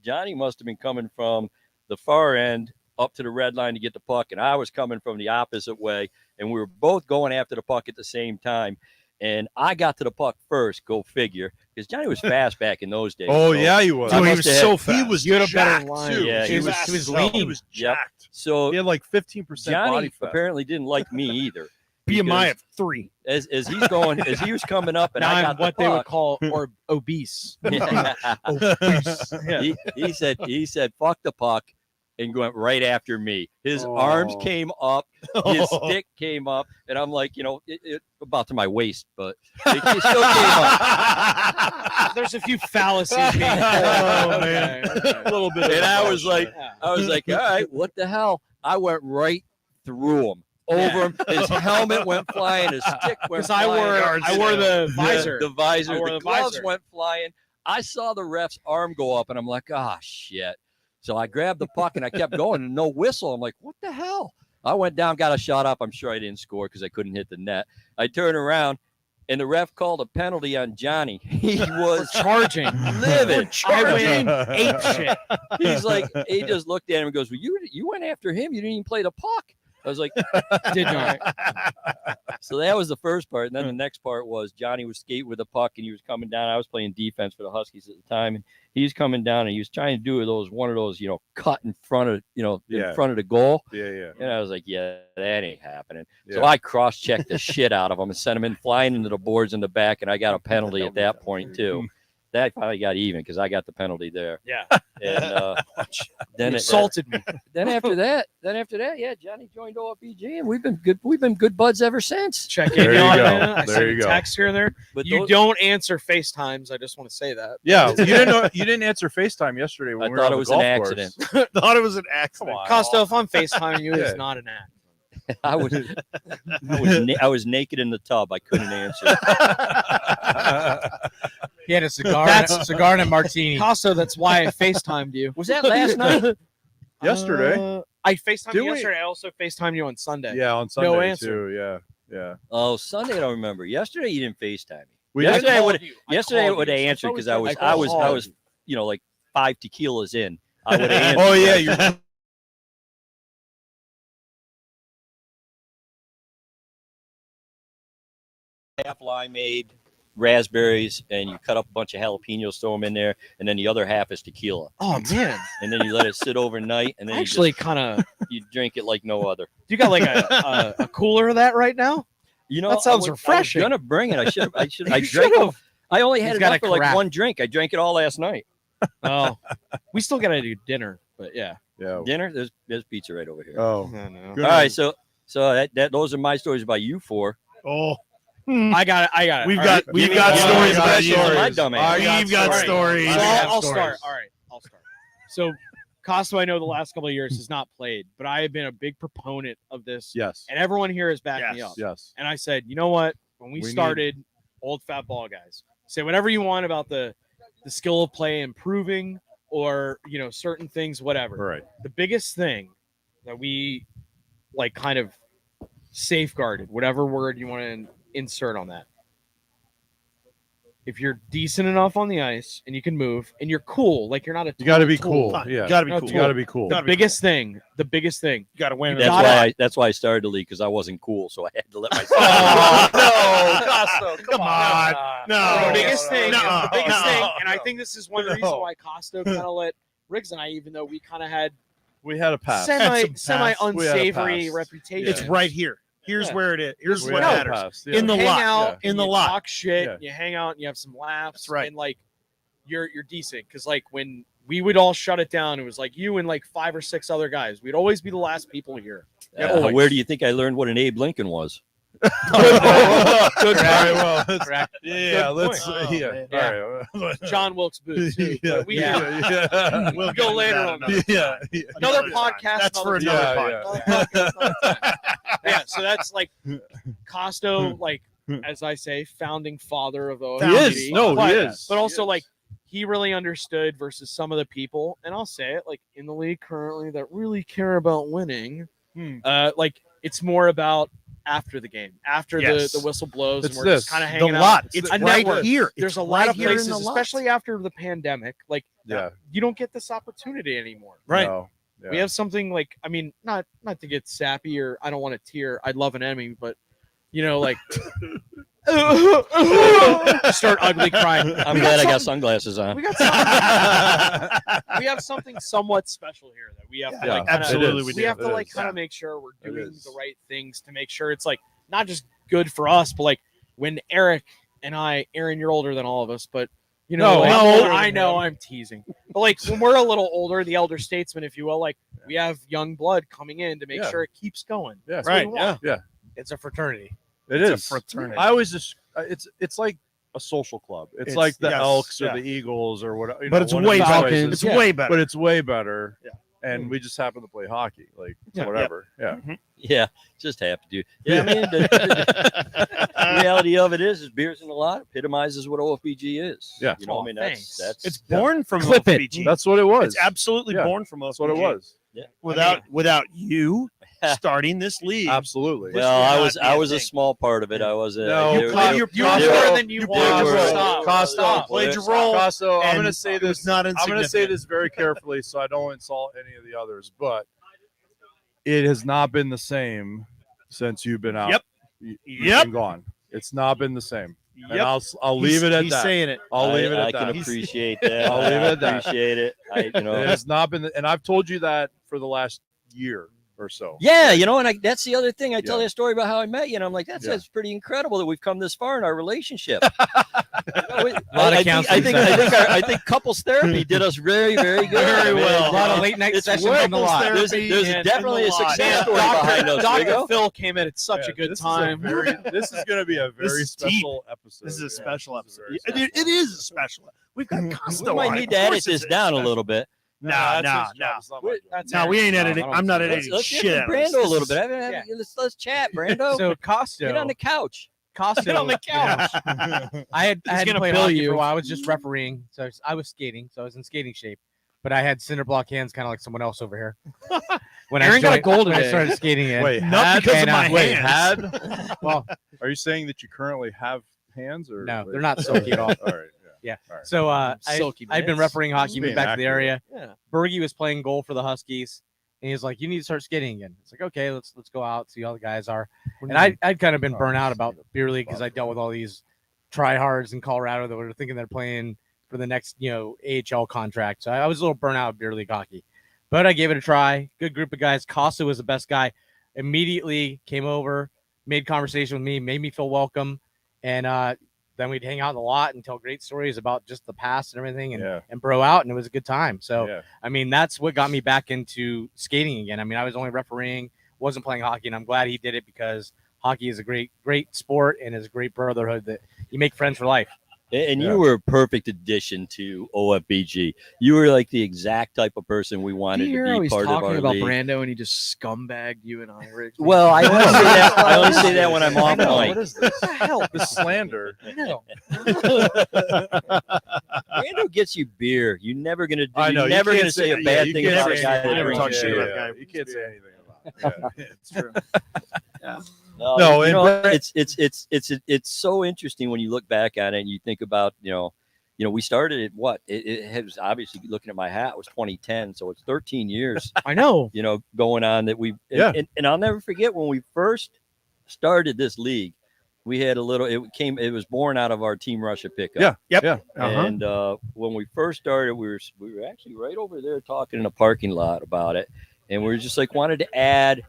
Johnny must have been coming from the far end up to the red line to get the puck, and I was coming from the opposite way, and we were both going after the puck at the same time. And I got to the puck first, go figure, because Johnny was fast back in those days. Oh So- yeah, he was. I Dude, he must was have so had- fast. He was You had a better jacked, line. too. Yeah, he was was lean. He lean. was Yep. jacked. So He had like 15% body Johnny fat. apparently didn't like me either. BMI because of 3. as he's going, as he was coming up, and Now I I'm got what the they would puck. call obese. he said fuck the puck and went right after me. His arms came up, his stick came up, and I'm like, you know, it about to my waist, but it still came up. There's a few fallacies being Oh, man. a little bit. And I was like, Yeah. all right, what the hell? I went right through him, over him. His helmet went flying, his stick went Because I flying. wore the visor. The visor, I wore the the gloves visor. went flying. I saw the ref's arm go up, and I'm like, ah, shit. So I grabbed the puck and I kept going, and no whistle. I'm like, what the hell? I went down, got a shot up. I'm sure I didn't score because I couldn't hit the net. I turned around, and the ref called a penalty on Johnny. He was charging. livid. I went ape shit. He's like, he just looked at him and goes, well, you went after him. You didn't even play the puck. I was like, Did not. so that was the first part. And then the next part was Johnny was skating with the puck and he was coming down. I was playing defense for the Huskies at the time. And he's coming down and he was trying to do one of those, cut in front of, in front of the goal. Yeah. And I was like, yeah, that ain't happening. Yeah. So I cross-checked the shit out of him and sent him in flying into the boards in the back. And I got a penalty at that point too. That finally got even because I got the penalty there. Yeah. And then You insulted me. Then after that, yeah, Johnny joined OFBG, and we've been good buds ever since. Check There in you on go. it. I There send you go. text here and there. But You those- don't answer FaceTimes. I just want to say that. Yeah, you didn't answer FaceTime yesterday when I we were thought on it the was an golf accident. course. Thought it was an accident. Costo, if I'm FaceTiming you, Yeah. it's not an act. I was naked in the tub. I couldn't answer. He had a cigar and a martini. Costo, that's why I FaceTimed you. Was that last night? Yesterday? I FaceTimed Did you we? yesterday. I also FaceTimed you on Sunday. Yeah, on Sunday answer. too. Yeah. Oh, Sunday I don't remember. Yesterday you didn't FaceTime me. We Yesterday I did. would. Yesterday I would have answered because I was like 5 tequilas in. I would have answered. Oh yeah, you're half limeade, raspberries, and you cut up a bunch of jalapenos, throw them in there, and then the other half is tequila, Oh man, and then you let it sit overnight, and then actually, kind of. you drink it like no other. You got like a cooler of that right now? You know, That sounds I was refreshing. gonna bring it. I should. I You drank. should've. I only had He's got enough a for like carafe. one drink. I drank it all last night. Oh, we still gotta do dinner, but yeah. yeah. Dinner. There's pizza right over here. Oh, I know. good. All right, so that those are my stories about you four. Oh, I got it. We've All got right. we've Give me got one. stories got about you. stories. My dumb ass. We've got All right. stories. So I have I'll stories. start. All right, I'll start. So Costo, I know the last couple of years has not played, but I have been a big proponent of this, Yes. and everyone here has backed me Yes. up. Yes. And I said, you know what? When we We started, old fat ball guys, say whatever you want about the skill of play improving, or certain things, whatever. Right. The biggest thing that we like kind of safeguarded, whatever word you want to insert on that. If you're decent enough on the ice and you can move and you're cool, like you're not a You got to be total cool. tool. Fine. Yeah. You gotta be No, cool. You got to be cool. The Gotta be biggest thing, You got to win. You That's gotta- why I started the league, because I wasn't cool, so I had to let myself. no, Costo, come on. No, the biggest thing, no, the biggest no, thing, and I no. think this is one reason why Costo kind of let Riggs and I, even though we kind of had We had a pass. Had some semi pass. We had a unsavory pass. reputation. It's right here. Here's Yeah. where it is. Here's We what had a matters. pass. Yeah. In the hang lot. out, In and the you lot. talk shit, Yeah. you hang out, and you have some laughs. That's right. And like you're decent, because like when we would all shut it down, it was like you and like 5 or 6 other guys. We'd always be the last people here. Always. Where do you think I learned what an Abe Lincoln was? Good. Good All right. point. Well, let's, Correct. yeah. Good Let's. point. Yeah. Yeah. All right. John Wilkes Booth too. Yeah. But we Yeah. We'll go later on that. Yeah. Another time. podcast. That's for another another time. podcast. Yeah, so that's like Costo, like as I say, founding father of the He OFG. is. No, he but, is. But also He is. like he really understood versus some of the people, and I'll say it, like in the league currently that really care about winning. Like it's more about after the game, after Yes. the whistle blows, It's and we're just this. kind of The hanging out. lot. It's A right network. here. There's It's a lot right of here in places, the lot. especially after the pandemic, like Yeah. you don't get this opportunity anymore. Right. No. Yeah. We have something like, I mean, not to get sappy, or I don't want to tear. I'd love an Emmy, but like start ugly crying. I'm glad I got sunglasses on. We got something, we have something somewhat special here that we have to Yeah, like kinda, absolutely it we is. we have to It like is. kind of make sure we're It doing is. the right things to make sure it's like not just good for us, but like when Eric and Aaron, you're older than all of us, but No, like, I'm older than I him. know I'm teasing, but like when we're a little older, the elder statesman, if you will, like we have young blood coming in to make Yeah. sure it keeps going. Yeah. That's what we Right. want. Yeah. It's a fraternity. It It's a is. fraternity. I always just. It's like a social club. It's like the yes, Elks or yeah. the Eagles or whatever. But it's one of way these better. places. It's Yeah. way better. But it's way better. Yeah. And we just happen to play hockey, like Yeah. whatever. Yeah. Yeah, just have to do. Yeah, I mean, the reality of it is beers in the lot epitomizes what OFBG is. Yeah. You know, I mean, Thanks. that's It's born from Clip it. OFBG. That's what it was. It's absolutely Yeah. born from OFBG. That's what it was. Without you starting this league. Absolutely. This well, would I not was be I a was a thing. small part of it. I was No, they- you they- you You were were Costa- more than you you want. were- Stop. Costa Stop. Played your role. Costa, I'm and going to say it was this. not I'm going to say insignificant. this very carefully, so I don't insult any of the others. But it has not been the same since you've been out. Yep. You've Yep. been gone. It's not been the same. And Yep. I'll leave it at He's that. saying it. I'll leave it I at can that. appreciate that. I'll leave it at I that. appreciate it. It has not been, and I've told you that for the last year or so. Yeah, and that's the other thing. I tell Yeah. you a story about how I met you, and I'm like, that's Yeah. pretty incredible that we've come this far in our relationship. lot of I counseling think couples therapy did us very, very good. Very I mean, well. A lot of late night It's sessions worth on the couples lot. therapy. There's and definitely in a the lot. success Yeah. story behind us. Dr. Rigo. Phil came in at such a good This time. This is going to be a This very is deep. special episode. This is a Yeah, special this is a episode. very It is a special. We've got We Costo might on need it. to Of edit course this it's down a special. little bit. Nah. No, we ain't editing. I'm not editing Let's shit. get out of this. Brando a little This is- bit. Let's chat, Brando. So Costo, Get on the couch. Costo, Get on the couch. I had He's to gonna play bill hockey you. for a while. I was just refereeing, so I was skating, so I was in skating shape. But I had cinder block hands, kind of like someone else over here. When Aaron got a goal when I today. started skating in. Wait, Not had, because of and, my wait, hands. had? Well, Are you saying that you currently have hands or no, they're not silky at all. All right. Yeah. All right. So Silky I've been bits. refereeing hockey, Just moved being back to the accurate. area. Yeah. Bergie was playing goal for the Huskies, and he was like, "You need to start skating again." It's like, okay, let's go out, see how the guys are. And I'd kind of been burnt out about beer league because I dealt with all these tryhards in Colorado that were thinking they're playing for the next AHL contract. So I was a little burnt out of beer league hockey, but I gave it a try. Good group of guys. Costa was the best guy. Immediately came over, made conversation with me, made me feel welcome, and then we'd hang out in the lot and tell great stories about just the past and everything, and bro out, and it was a good time. So yeah. I mean, that's what got me back into skating again. I mean, I was only refereeing, wasn't playing hockey, and I'm glad he did it because hockey is a great sport and is a great brotherhood that you make friends for life. And Yeah. you were a perfect addition to OFBG. You were like the exact type of person we Do wanted you hear to how be he's part of talking our about league. Brando and he just scumbagged you and I? Rick? Well, I only say that. I only say that when I'm I off know, mic. what is this? What the hell? This slander. No. Brando gets you beer. You're never gonna do. I know. You're never can't gonna say a bad you thing can't about a say guy anything that never brings talk beer. shit about a guy who You can't say anything about it. It's true. No, you know, and- it's so interesting when you look back on it and you think about we started at what it was obviously looking at my hat, it was 2010, so it's 13 years I know. going on that we and I'll never forget when we first started this league. We had a little. It was born out of our Team Russia pickup. Yeah. Yep. Yeah. And when we first started, we were actually right over there talking in a parking lot about it, and we were just like wanted to add.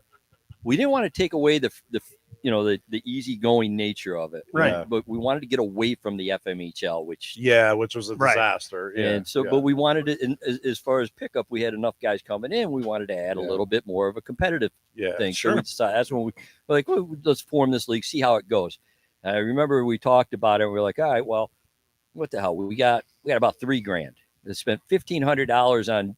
We didn't want to take away the easygoing nature of it, Right. But we wanted to get away from the FMHL, which which was a Right. disaster. Yeah. and so, yeah. but we wanted to. And as far as pickup, we had enough guys coming in. We wanted to add a Yeah. little bit more of a competitive yeah, thing. sure. So we decided that's when we were like, well, let's form this league, see how it goes. And I remember we talked about it. And we were like, all right, well, what the hell? We got about $3,000. They spent $1,500 on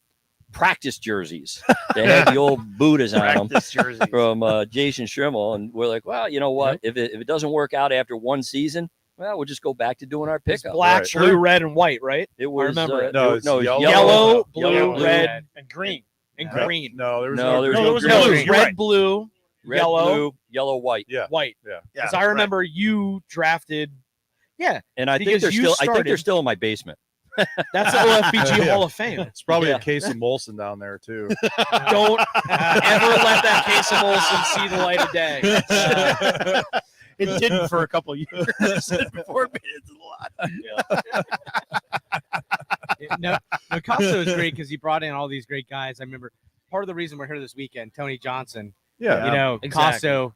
practice jerseys. They had the old Buddhas on them jersey. from Jason Schrimmel, and we're like, well, you know what? If it doesn't work out after one season, well, we'll just go back to doing our It's pickup. black, Right. blue, red, and white, right? It was remember it. No, it it's was yellow. Yellow, blue, Yellow, red, and green. and No, green. No, there was No, there was green. no was green. No, it blue. was You're red, right. blue, Red, yellow, blue, yellow, white. Yeah. white. Yeah. Because I remember you drafted. Yeah, And I think Because they're you still. I think they're started- still in my basement. that's the OFBG Yeah. Hall of Fame. It's probably Yeah. a case of Molson down there too. Don't ever let that case of Olsen see the light of day. It didn't for a couple of years before it made it to the lot. No, Picasso is great because he brought in all these great guys. I remember part of the reason we're here this weekend, Tony Johnson. Yeah. You know, exactly.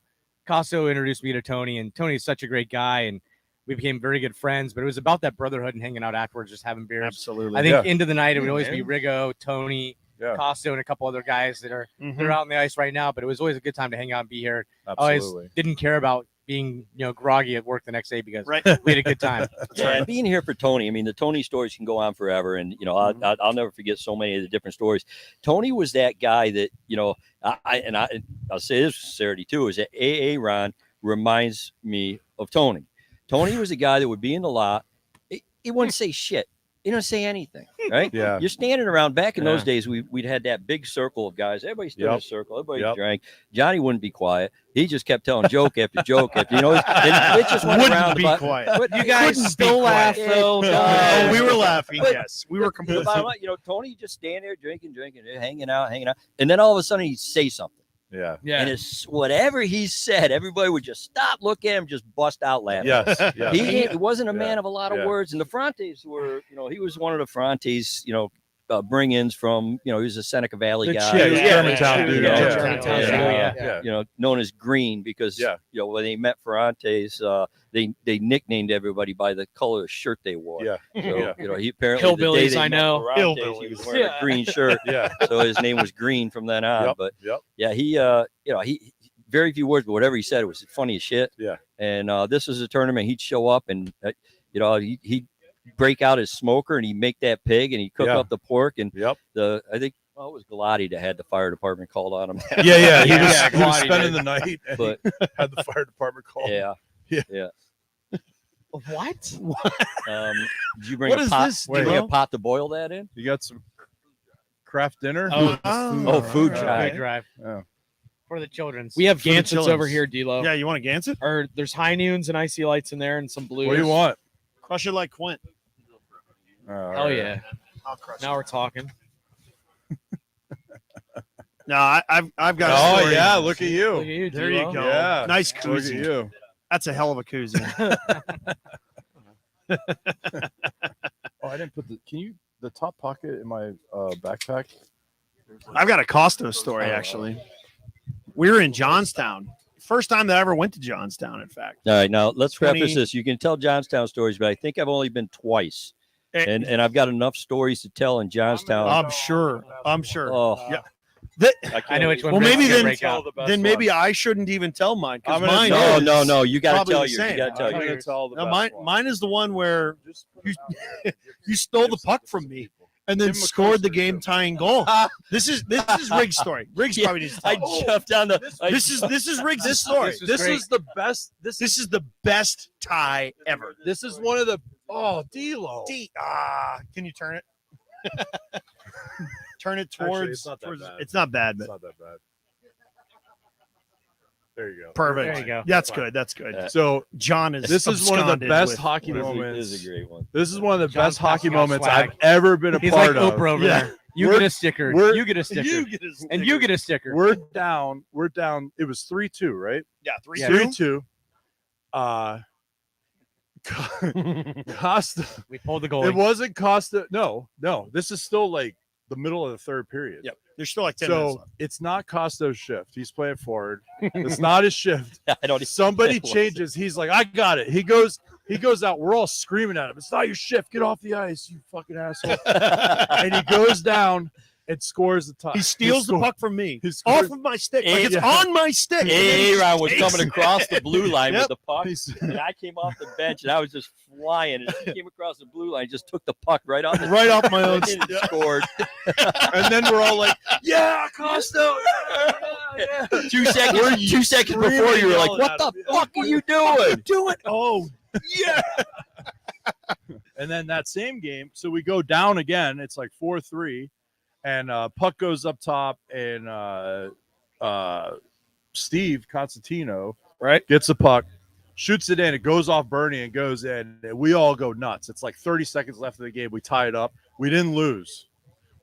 Picasso introduced me to Tony, and Tony is such a great guy, and we became very good friends. But it was about that brotherhood and hanging out afterwards, just having beers. Absolutely. I think Yeah. into the night it would always man. be Rigo, Tony, Yeah. Picasso, and a couple other guys that are Mhm. they're out on the ice right now. But it was always a good time to hang out and be here. Absolutely. Always didn't care about being groggy at work the next day because Right. we had a good time. Yeah, and being here for Tony, I mean, the Tony stories can go on forever, and I'll never forget so many of the different stories. Tony was that guy that I'll say this with sincerity too, is that AA Ron reminds me of Tony. Tony was a guy that would be in the lot. He wouldn't say shit. He didn't say anything, right? Yeah. You're standing around. Back in those Yeah. days, we'd had that big circle of guys. Everybody stood in a Yep. circle. Everybody Yep. drank. Johnny wouldn't be quiet. He just kept telling joke after joke after, and it just went Wouldn't around. be about- quiet. But You guys Couldn't be still laugh quiet. though. Oh, we were laughing. But- Yes, we were the completely. bottom line, Tony just stand there drinking, hanging out, and then all of a sudden he'd say something, Yeah. Yeah. and it's whatever he said, everybody would just stop, look at him, just bust out laughing. Yes. Yes. He wasn't a Yeah. man of a lot of Yeah. words, and the Frontes were, he was one of the Frontes, bring-ins from, he was a Seneca Valley The guy. Chew, Yeah, he's yeah, Germantown the dude. Chew, Yeah. yeah, Germantown, yeah. Yeah. Known as Green because Yeah. when they met Ferrantes, they nicknamed everybody by the color of shirt they wore. Yeah. So, Yeah. he apparently the day Hillbillies, they I met know. Ferrantes, he Hillbillies. was wearing Yeah. a green shirt, Yeah. so his name was Green from then on. Yep. But Yep. yeah, he very few words, but whatever he said, it was funny as shit. Yeah. And this was a tournament. He'd show up and he'd break out his smoker and he'd make that pig and he'd cook Yeah. up the pork and Yep. I think it was Galati that had the fire department called on him. Yeah. Yeah. He Yeah, was, yeah, he was Glotty spending did. the night and But he had the fire department call. yeah. What? Did you bring What a is pot? this, Did you bring a Dilo? pot to boil that in? You got some craft dinner? Oh, food Okay. drive. Food drive Yeah. for the children's. We have For the Gansets over children's. here, D'Lo. Yeah, you want to Gans it? Or there's high noons and icy lights in there and some blues. What do you want? Crush it like Quint. Hell yeah. I'll crush Now we're talking. No, I've got. a Oh story. yeah, look at Look you. at you, There you D'Lo. go. Yeah. Nice Look at koozie. you. That's a hell of a koozie. Oh, I didn't put the top pocket in my backpack. I've got a Costo story actually. We were in Johnstown. First time that I ever went to Johnstown, in fact. All right, now let's 20 preface this. You can tell Johnstown stories, but I think I've only been twice, Eh, and I've got enough stories to tell in Johnstown. I'm sure. Oh, Yeah. I know which one. Well, Rick's maybe gonna then- break out. Then maybe I shouldn't even tell mine because I'm gonna mine tell- is No. You got to probably tell the yours. same. You got to tell I'm yours. gonna tell the No, best one. mine is the one where you you stole the Give some puck to from some me people. and then Give 'em a scored the coaster, game too. tying goal. This is Riggs' story. Riggs Yeah, probably needs to tell I it. jumped down the. This is Riggs' story. This is the best. This This is the best tie ever. is one of the. Oh, D'Lo. Can you turn it? Turn it Actually, towards. it's not that bad. It's not bad, It's but not that bad. There you go. perfect. There you go. That's good. That's good. Yeah. So John is. this is one of the absconded best with- hockey This moments. is a great one. This is one of the John's best hockey passing out moments swag. I've ever been a He's like part of. Oprah over Yeah. there. You We're- get a sticker. we're- You get a sticker. You get his And you get a sticker. We're down. We're down. It was 3-2, right? yeah 3 Yeah. 3-2. Costa. We pulled the It goalie. wasn't Costa. No. This is still like the middle of the third period. Yep. There's still like 10 minutes So left. it's not Costa's shift. He's playing forward. It's not his shift. I don't. Somebody It wasn't. changes. He's like, I got it. He goes out. We're all screaming at him. It's not your shift. Get off the ice, you fucking asshole. And he goes down and scores the tie. He steals the puck from me. He scores- Off of my stick. Like it's Yeah. on my stick. and then he Aaron was takes coming it. across the blue line Yep. with the puck, He's- and I came off the bench, and I was just flying. And he came across the blue line, just took the puck right on the Right off my own and scored. and then we're all like, yeah, Costa. 2 seconds. 2 seconds before, you were like, yelling "What at the him. fuck are you doing?" Do it. Oh, Yeah. And then that same game, so we go down again. It's like 4-3, and puck goes up top, and Steve Constantino gets the puck, shoots it in. It goes off Bernie and goes in. And we all go nuts. It's like 30 seconds left of the game. We tie it up. We didn't lose,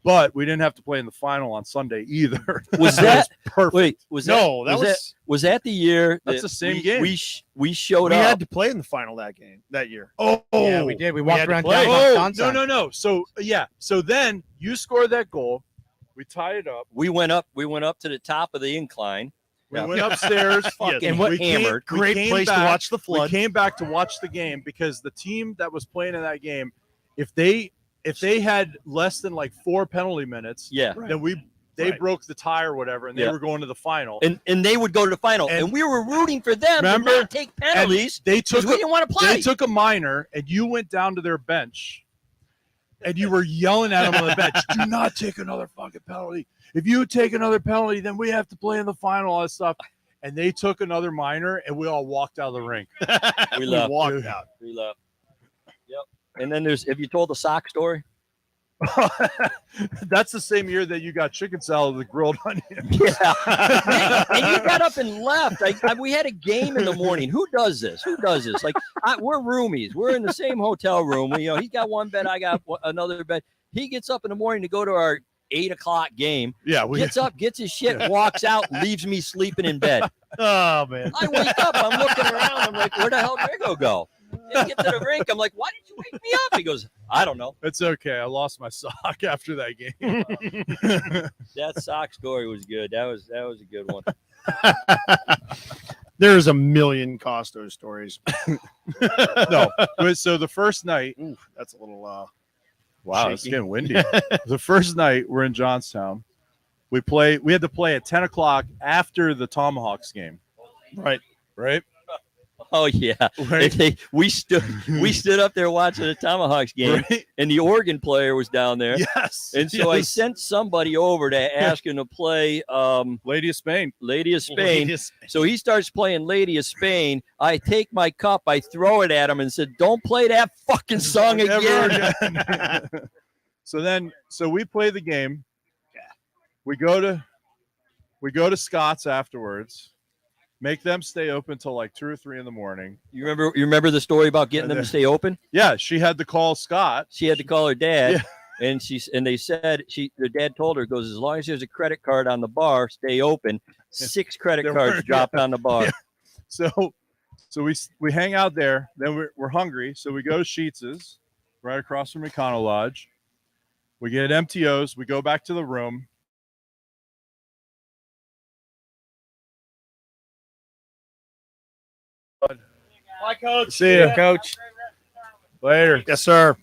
but we didn't have to play in the final on Sunday either. Was So it that perfect? wait? Was no, that was that the year? That's that the same we, game. We showed we up. had to play in the final that year. Oh, Yeah, we did. We walked had to around play. down. No. So yeah. So then you score that goal. We tie it up. We went up to the top of the incline. We Yeah. went upstairs. Fucking And what- we came- hammered. we Great came place back- to watch the We flood. came back to watch the game because the team that was playing in that game, if they had less than like 4 penalty minutes, Yeah. then they Right. broke the tie or whatever, and they Yeah. were going to the final. And they would go to the final, And- and we were rooting for them Remember? to not take penalties They because took we didn't want to play. they took a minor, and you went down to their bench, and you were yelling at them on the bench, "Do not take another fucking penalty. If you take another penalty, then we have to play in the final." All that stuff. And they took another minor, and we all walked out of the rink. we We left. walked out. We left. Yep. And then have you told the sock story? That's the same year that you got chicken salad with grilled onion. Yeah. And you got up and left. We had a game in the morning. Who does this? Like, we're roomies. We're in the same hotel room. He's got one bed. I got another bed. He gets up in the morning to go to our 8 o'clock game. Yeah, we Gets up, gets his shit, walks out, leaves me sleeping in bed. Oh man. I wake up. I'm looking around. I'm like, where the hell did Rigo go? I get to the rink. I'm like, why did you wake me up? He goes, I don't know. It's okay. I lost my sock after that game. That sock story was good. That was a good one. There's a million Costo stories. No, but so the first night, Ooh, that's a little wow, it's shaky. getting windy. The first night we're in Johnstown. We had to play at 10 o'clock after the Tomahawks game, right. right? Oh yeah. Right. We stood up there watching the Tomahawks game, Right? and the organ player was down there. Yes. And so I Yes. sent somebody over to ask him to play Lady of Spain. Lady of Spain. So he starts playing Lady of Spain. I take my cup, I throw it at him and said, "Don't play that fucking song Ever again." again. So we play the game. We go to Scott's afterwards. Make them stay open till like 2 or 3 in the morning. You remember the story about getting them to stay open? Yeah, she had to call Scott. She had to call her dad. Yeah. And they said her dad told her, goes, as long as there's a credit card on the bar, stay open. 6 credit There cards were- dropped on the bar. Yeah. So we hang out there. Then we're hungry, so we go to Sheets's, right across from Econo Lodge. We get MTOs. We go back to the room. Bye, coach. See ya. Coach. Later. Yes, sir.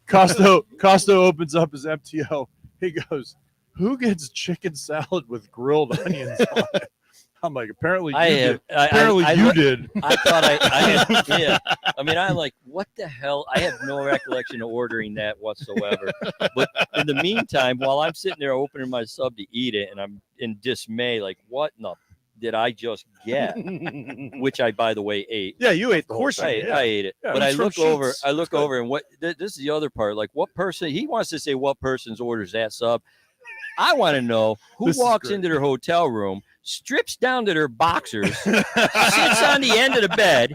Costo opens up his MTO. He goes, who gets chicken salad with grilled onions on it? I'm like, apparently I you have. did. Apparently I you did. I thought I had, yeah. I mean, I'm like, what the hell? I have no recollection of ordering that whatsoever. But in the meantime, while I'm sitting there opening my sub to eat it, and I'm in dismay, like, what in the did I just get? Which I, by the way, ate. Yeah, you ate Of course you I did. ate it. Yeah, But it I was from look over. Sheetz. I look It's good. over, and what? This is the other part. Like, what person? He wants to say what person's orders that sub. I want to know who This is walks great. into their hotel room, strips down to their boxers, sits on the end of the bed,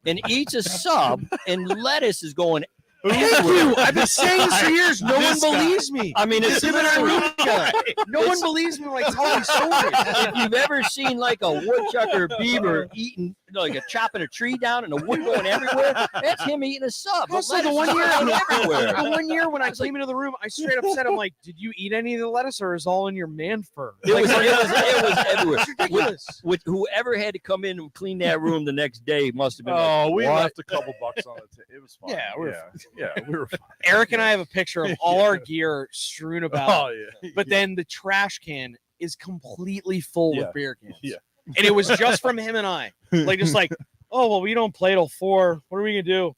and eats a sub, and lettuce is going. Thank you. I've been saying this for years. No one This guy. believes me. I mean, it's Him and I literally- room together. No one believes me when I tell these stories. if you've ever seen like a woodchuck or a beaver eating, like a chopping a tree down and the wood going everywhere, that's him eating a sub. The Also, the lettuce one is year, going everywhere. the one year when I came into the room, I straight up said, "I'm like, did you eat any of the lettuce, or is all in your man fur?" It was everywhere. It's ridiculous. With whoever had to come in and clean that room the next day must have been. Oh, like, we what? left a couple bucks on it. It was fine. Yeah, we were yeah, we were fine. Eric and I have a picture of all our gear strewn about, Oh yeah. but then the trash can is completely full Yeah. with beer cans. Yeah. And it was just from him and I. Like, just like, oh, well, we don't play till 4. What are we going to do?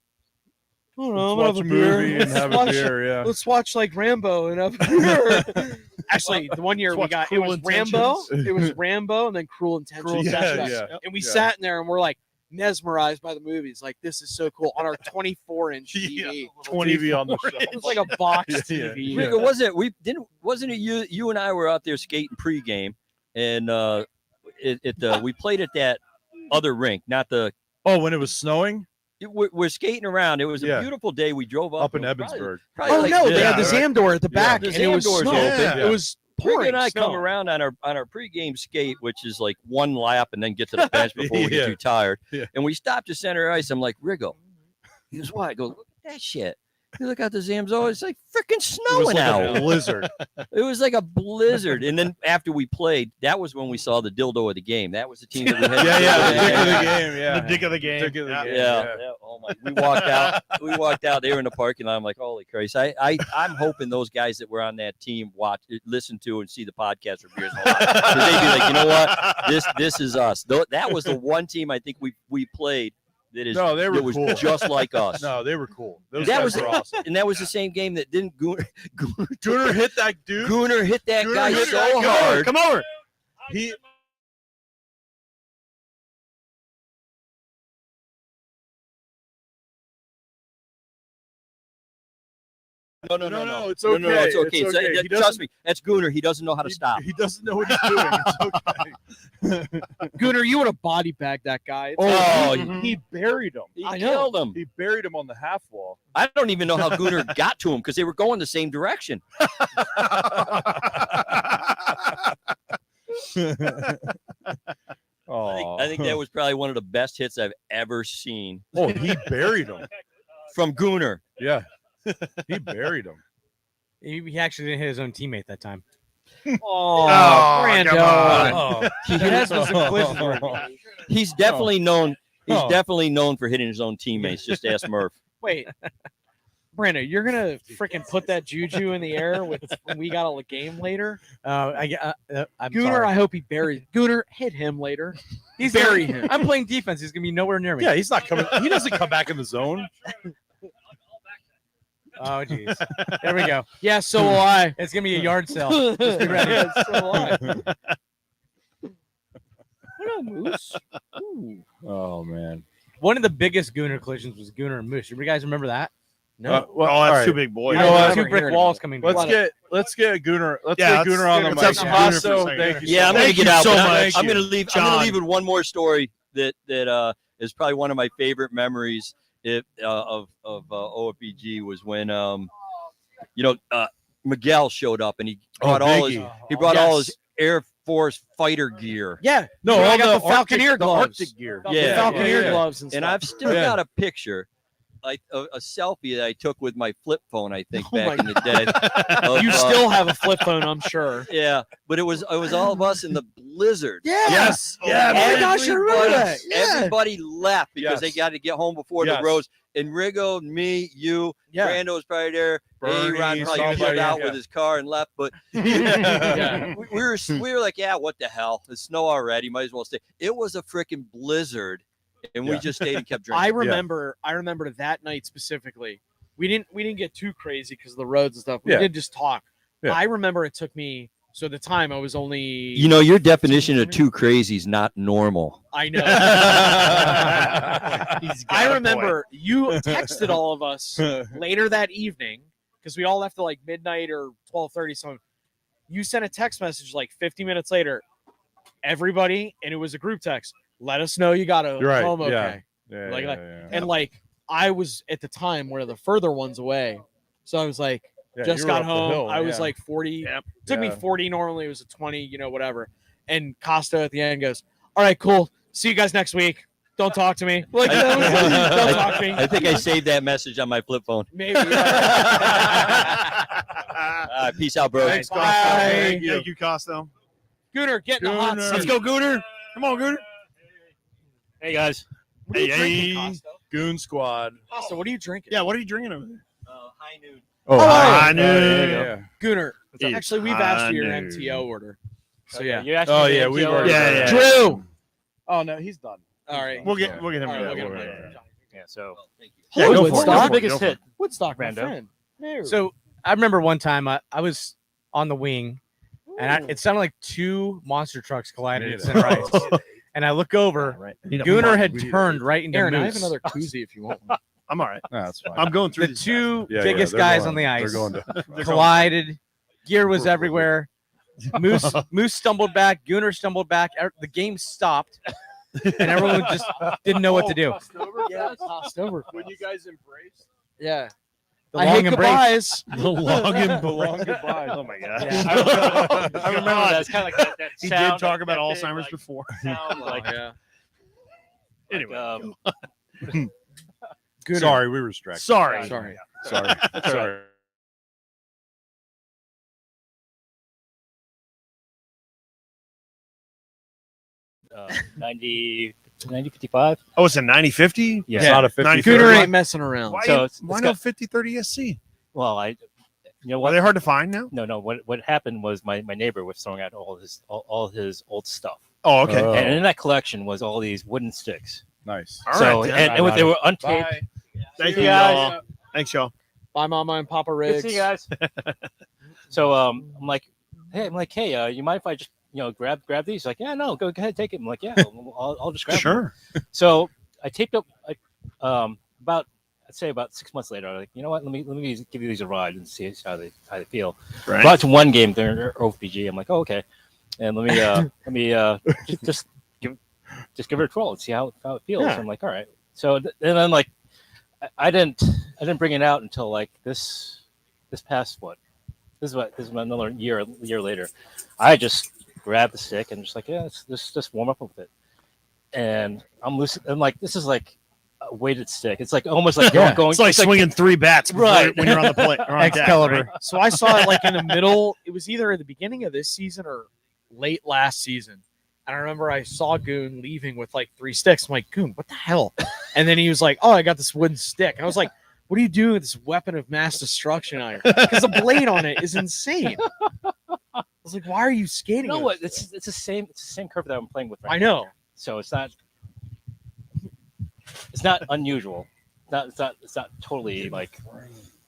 I don't know. I'm Let's gonna watch a have a beer. movie and Let's have a watch- beer. Yeah. Let's watch like Rambo and have a beer. Actually, the one year Let's we watch got it Cruel was Rambo. Intentions. It was Rambo and then Cruel Intentions. Cruel Yeah, Intentions. yeah. And we Yeah. sat in there and we're like mesmerized by the movies. Like, this is so cool on our 24-inch Yeah. TV. TV on the shelf. It was like a box Yeah, TV. Rick, wasn't it you and I were out there skating pregame, and we played at that other rink, not the. Oh, when it was snowing We're skating around. It was a Yeah. beautiful day. We drove up up in it was probably- Evansburg. probably Oh like no, they this. had the Yeah, Zam door at the Yeah. back, The and it was Zam door's snow. open. It was Rick pouring and I snow. come around on our pregame skate, which is like one lap and then get to the bench before we Yeah. get too tired. Yeah. And we stopped to center ice. I'm like, Riggo, he goes, why? I go, look at that shit. You look out the Zamzo, it's like freaking It was snowing like out. a blizzard. It was like a blizzard. And then after we played, that was when we saw the dildo of the game. That was the team that we had. Yeah, the dick of the game. Yeah, The dick of the game. Dick of the Yeah. game. Yeah. Oh my! We walked out. They were in the parking lot. I'm like, holy Christ! I'm hoping those guys that were on that team listen to and see the podcast for beers a lot. 'Cause they'd be like, you know what? This is us. That was the one team I think we played that is. No, they were that was cool. just like us. No, they were cool. Those That guys was- were awesome. And that was the same game that didn't Gooner hit that dude. Gooner hit that Gooner guy hit so that guy. hard. Come over. He No, it's okay. No, it's okay. It's okay. He Trust doesn't- me, that's Gooner. He doesn't know how to stop. He doesn't know what he's doing. It's okay. Gunnar, you would have body bagged that guy. Oh, he buried him. He I know. killed him. He buried him on the half wall. I don't even know how Gooner got to him because they were going the same direction. Oh, I think that was probably one of the best hits I've ever seen Oh, he buried him. from Gooner. Yeah, he buried him. He actually didn't hit his own teammate that time. Oh, Brando. Brando. Oh, he has been some collisions where He's definitely known. He's Oh. definitely known for hitting his own teammates. Just ask Murph. Wait, Brando, you're gonna freaking put that juju in the air with when we got a game later? I'm Gunnar, sorry. I hope he buries. Gunnar, hit him later. He's bury gonna- him. I'm playing defense. He's gonna be nowhere near me. Yeah, he's not coming. He doesn't come back in the zone. Oh jeez. There we go. Yeah, so will I. It's gonna be a yard sale. Just be ready. Yeah, so will I. Hello, Moose. Ooh. Oh man. One of the biggest Gooner collisions was Gooner and Moose. You guys remember that? No. Well, Oh, all that's right. two big boys. You know what? Two Never brick heard walls about it. coming. Let's down. get Gooner. Let's Yeah, get Gooner on the let's mic. have some Gooner for a So, second. thank you. Yeah, I'm gonna Thank get you out. so but much. I'm gonna leave. I'm John. gonna leave with one more story that is probably one of my favorite memories of OFBG was when Miguel showed up and he brought all his all his Air Force fighter gear. Yeah. No, I all got the the Falconeer Arctic, gloves. Arctic gear. The Yeah, Falconeer yeah. gloves and stuff. And I've still Yeah. got a picture a selfie that I took with my flip phone. I think Oh back my in the day. of, You still have a flip phone, I'm sure. Yeah, but it was all of us in the blizzard. Yeah. Yes. Yeah. Oh my gosh, I remember that. Everybody left because they Yes. got to get home before the Yes. roads. And Rigo, me, you, Yeah. Brando was probably there. Bernie, Ron probably somebody, peeled out yeah. with his car and left. But Yeah. we were like, yeah, what the hell? It's snow already. Might as well stay. It was a freaking blizzard, and we Yeah. just stayed and kept drinking. I remember that night specifically. We didn't get too crazy because of the roads and stuff. We Yeah. did just talk. Yeah. I remember it took me. So at the time I was only. You know, your definition of two crazy is not normal. I know. He's got I a remember you texted all of us later that evening because we all left at like midnight or 12:30. So you sent a text message like 50 minutes later. Everybody, and it was a group text. Let us know you got a Right, home okay. yeah. Yeah, Like yeah, that. yeah. And like I was at the time one of the further ones away. So I was like, Yeah, just you were got up the home. hill, I was yeah. like 40. Yep. Took me Yeah. 40. Normally it was a 20, whatever. And Costa at the end goes, all right, cool. See you guys next week. Don't talk to me. Like, don't talk to me. I think I saved that message on my flip phone. Maybe. Peace out, bro. Thanks, Bye. Costo. Thank you, Costo. Gooner, get in the hot Gooner. seat. Let's go, Gooner. Come on, Gooner. Hey guys. What are you Hey, drinking, hey. Costa? Goon Squad. Costa, what are you drinking? Yeah, what are you drinking over there? High noon. Oh, I yeah, knew. yeah. Gooner. It's Actually, we've asked for your high MTO order. So Okay, yeah. You asked Oh, me the yeah, we've MTO already order. Yeah, yeah. Drew. Oh no, he's done. All right. We'll get him. All right, later. we'll get him Yeah, later. yeah. Yeah, so Yeah, Holy go for it, what's go Woodstock. the for it, biggest go for it. hit? Woodstock, my Brando. friend. No. So I remember one time I was on the wing, and it sounded like two monster trucks collided at Center Ice. And I look over, Right. Gooner had turned right into Aaron, I Moose. have another koozie if you want one. I'm all right. No, that's fine. I'm going through The these two Yeah, yeah, biggest they're guys going- on the ice They're going to. They're going- collided. Gear was everywhere. Moose stumbled back. Gooner stumbled back. The game stopped, and everyone just didn't know what to do. Yeah, tossed over. When you guys embraced. Yeah. The I long hate embrace. goodbyes. The long and The long goodbye. Oh my god. I remember that. It's kind of like that He sound. did talk about that big, Alzheimer's like, before. sound, like, Yeah. Anyway. Gooner. Sorry, we were distracted. Sorry. Sorry. Sorry. Sorry. uh, 90, 55. Oh, it's a 90-50? Yeah. It's not a 50. 90 Gooner 30. ain't messing around. Why, So it's why got- not 50-30 SC? Well, you know Are what? they hard to find now? No. What happened was my neighbor was throwing out all his old stuff, Oh, okay. Oh. and in that collection was all these wooden sticks. Nice. All so right, then. and they were untaped. Thank See you, you guys. y'all. Thanks, y'all. Bye, Mama and Papa Good Riggs. to see you guys. So I'm like, hey, you mind if I just grab these? He's like, yeah, no, go ahead, take it. I'm like, yeah, I'll just grab them. Sure. So I taped up about 6 months later. I'm like, you know what? Let me give you these a ride and see how they feel. Right. Brought to one game, they're OPG. I'm like, oh, okay, and let me just give it a twirl and see how it feels. Yeah. I'm like, all right. So then I'm like, I didn't bring it out until like this past what? This is another year later. I just grabbed the stick and just like, yeah, let's just warm up with it. And I'm loose. I'm like, this is like a weighted stick. It's like almost like Yeah. going. It's like swinging 3 bats before- Right. when you're on the plate. or on deck, Excalibur. right? So I saw it like in the middle. It was either at the beginning of this season or late last season. And I remember I saw Goon leaving with like 3 sticks. I'm like, Goon, what the hell? And then he was like, oh, I got this wooden stick. And I was like, what are you doing with this weapon of mass destruction iron? Because the blade on it is insane. I was like, why are you skating? No, with what? It's the same curve that I'm playing with. Right I know. now. So it's not unusual. It's not totally like.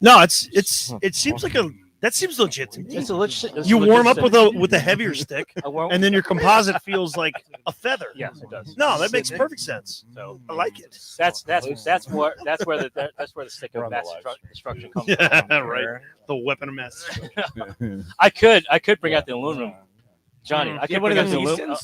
No, it seems like that seems legit to me. It's a legit. You warm up with a heavier stick, and and then your composite feels like a feather. yes, it does. No, that makes perfect sense. So I like it. that's where the stick of mass destruction comes Yeah, from. right. The weapon of mass. I could bring out the aluminum, Johnny. I could Yeah, bring but out the the aluminum.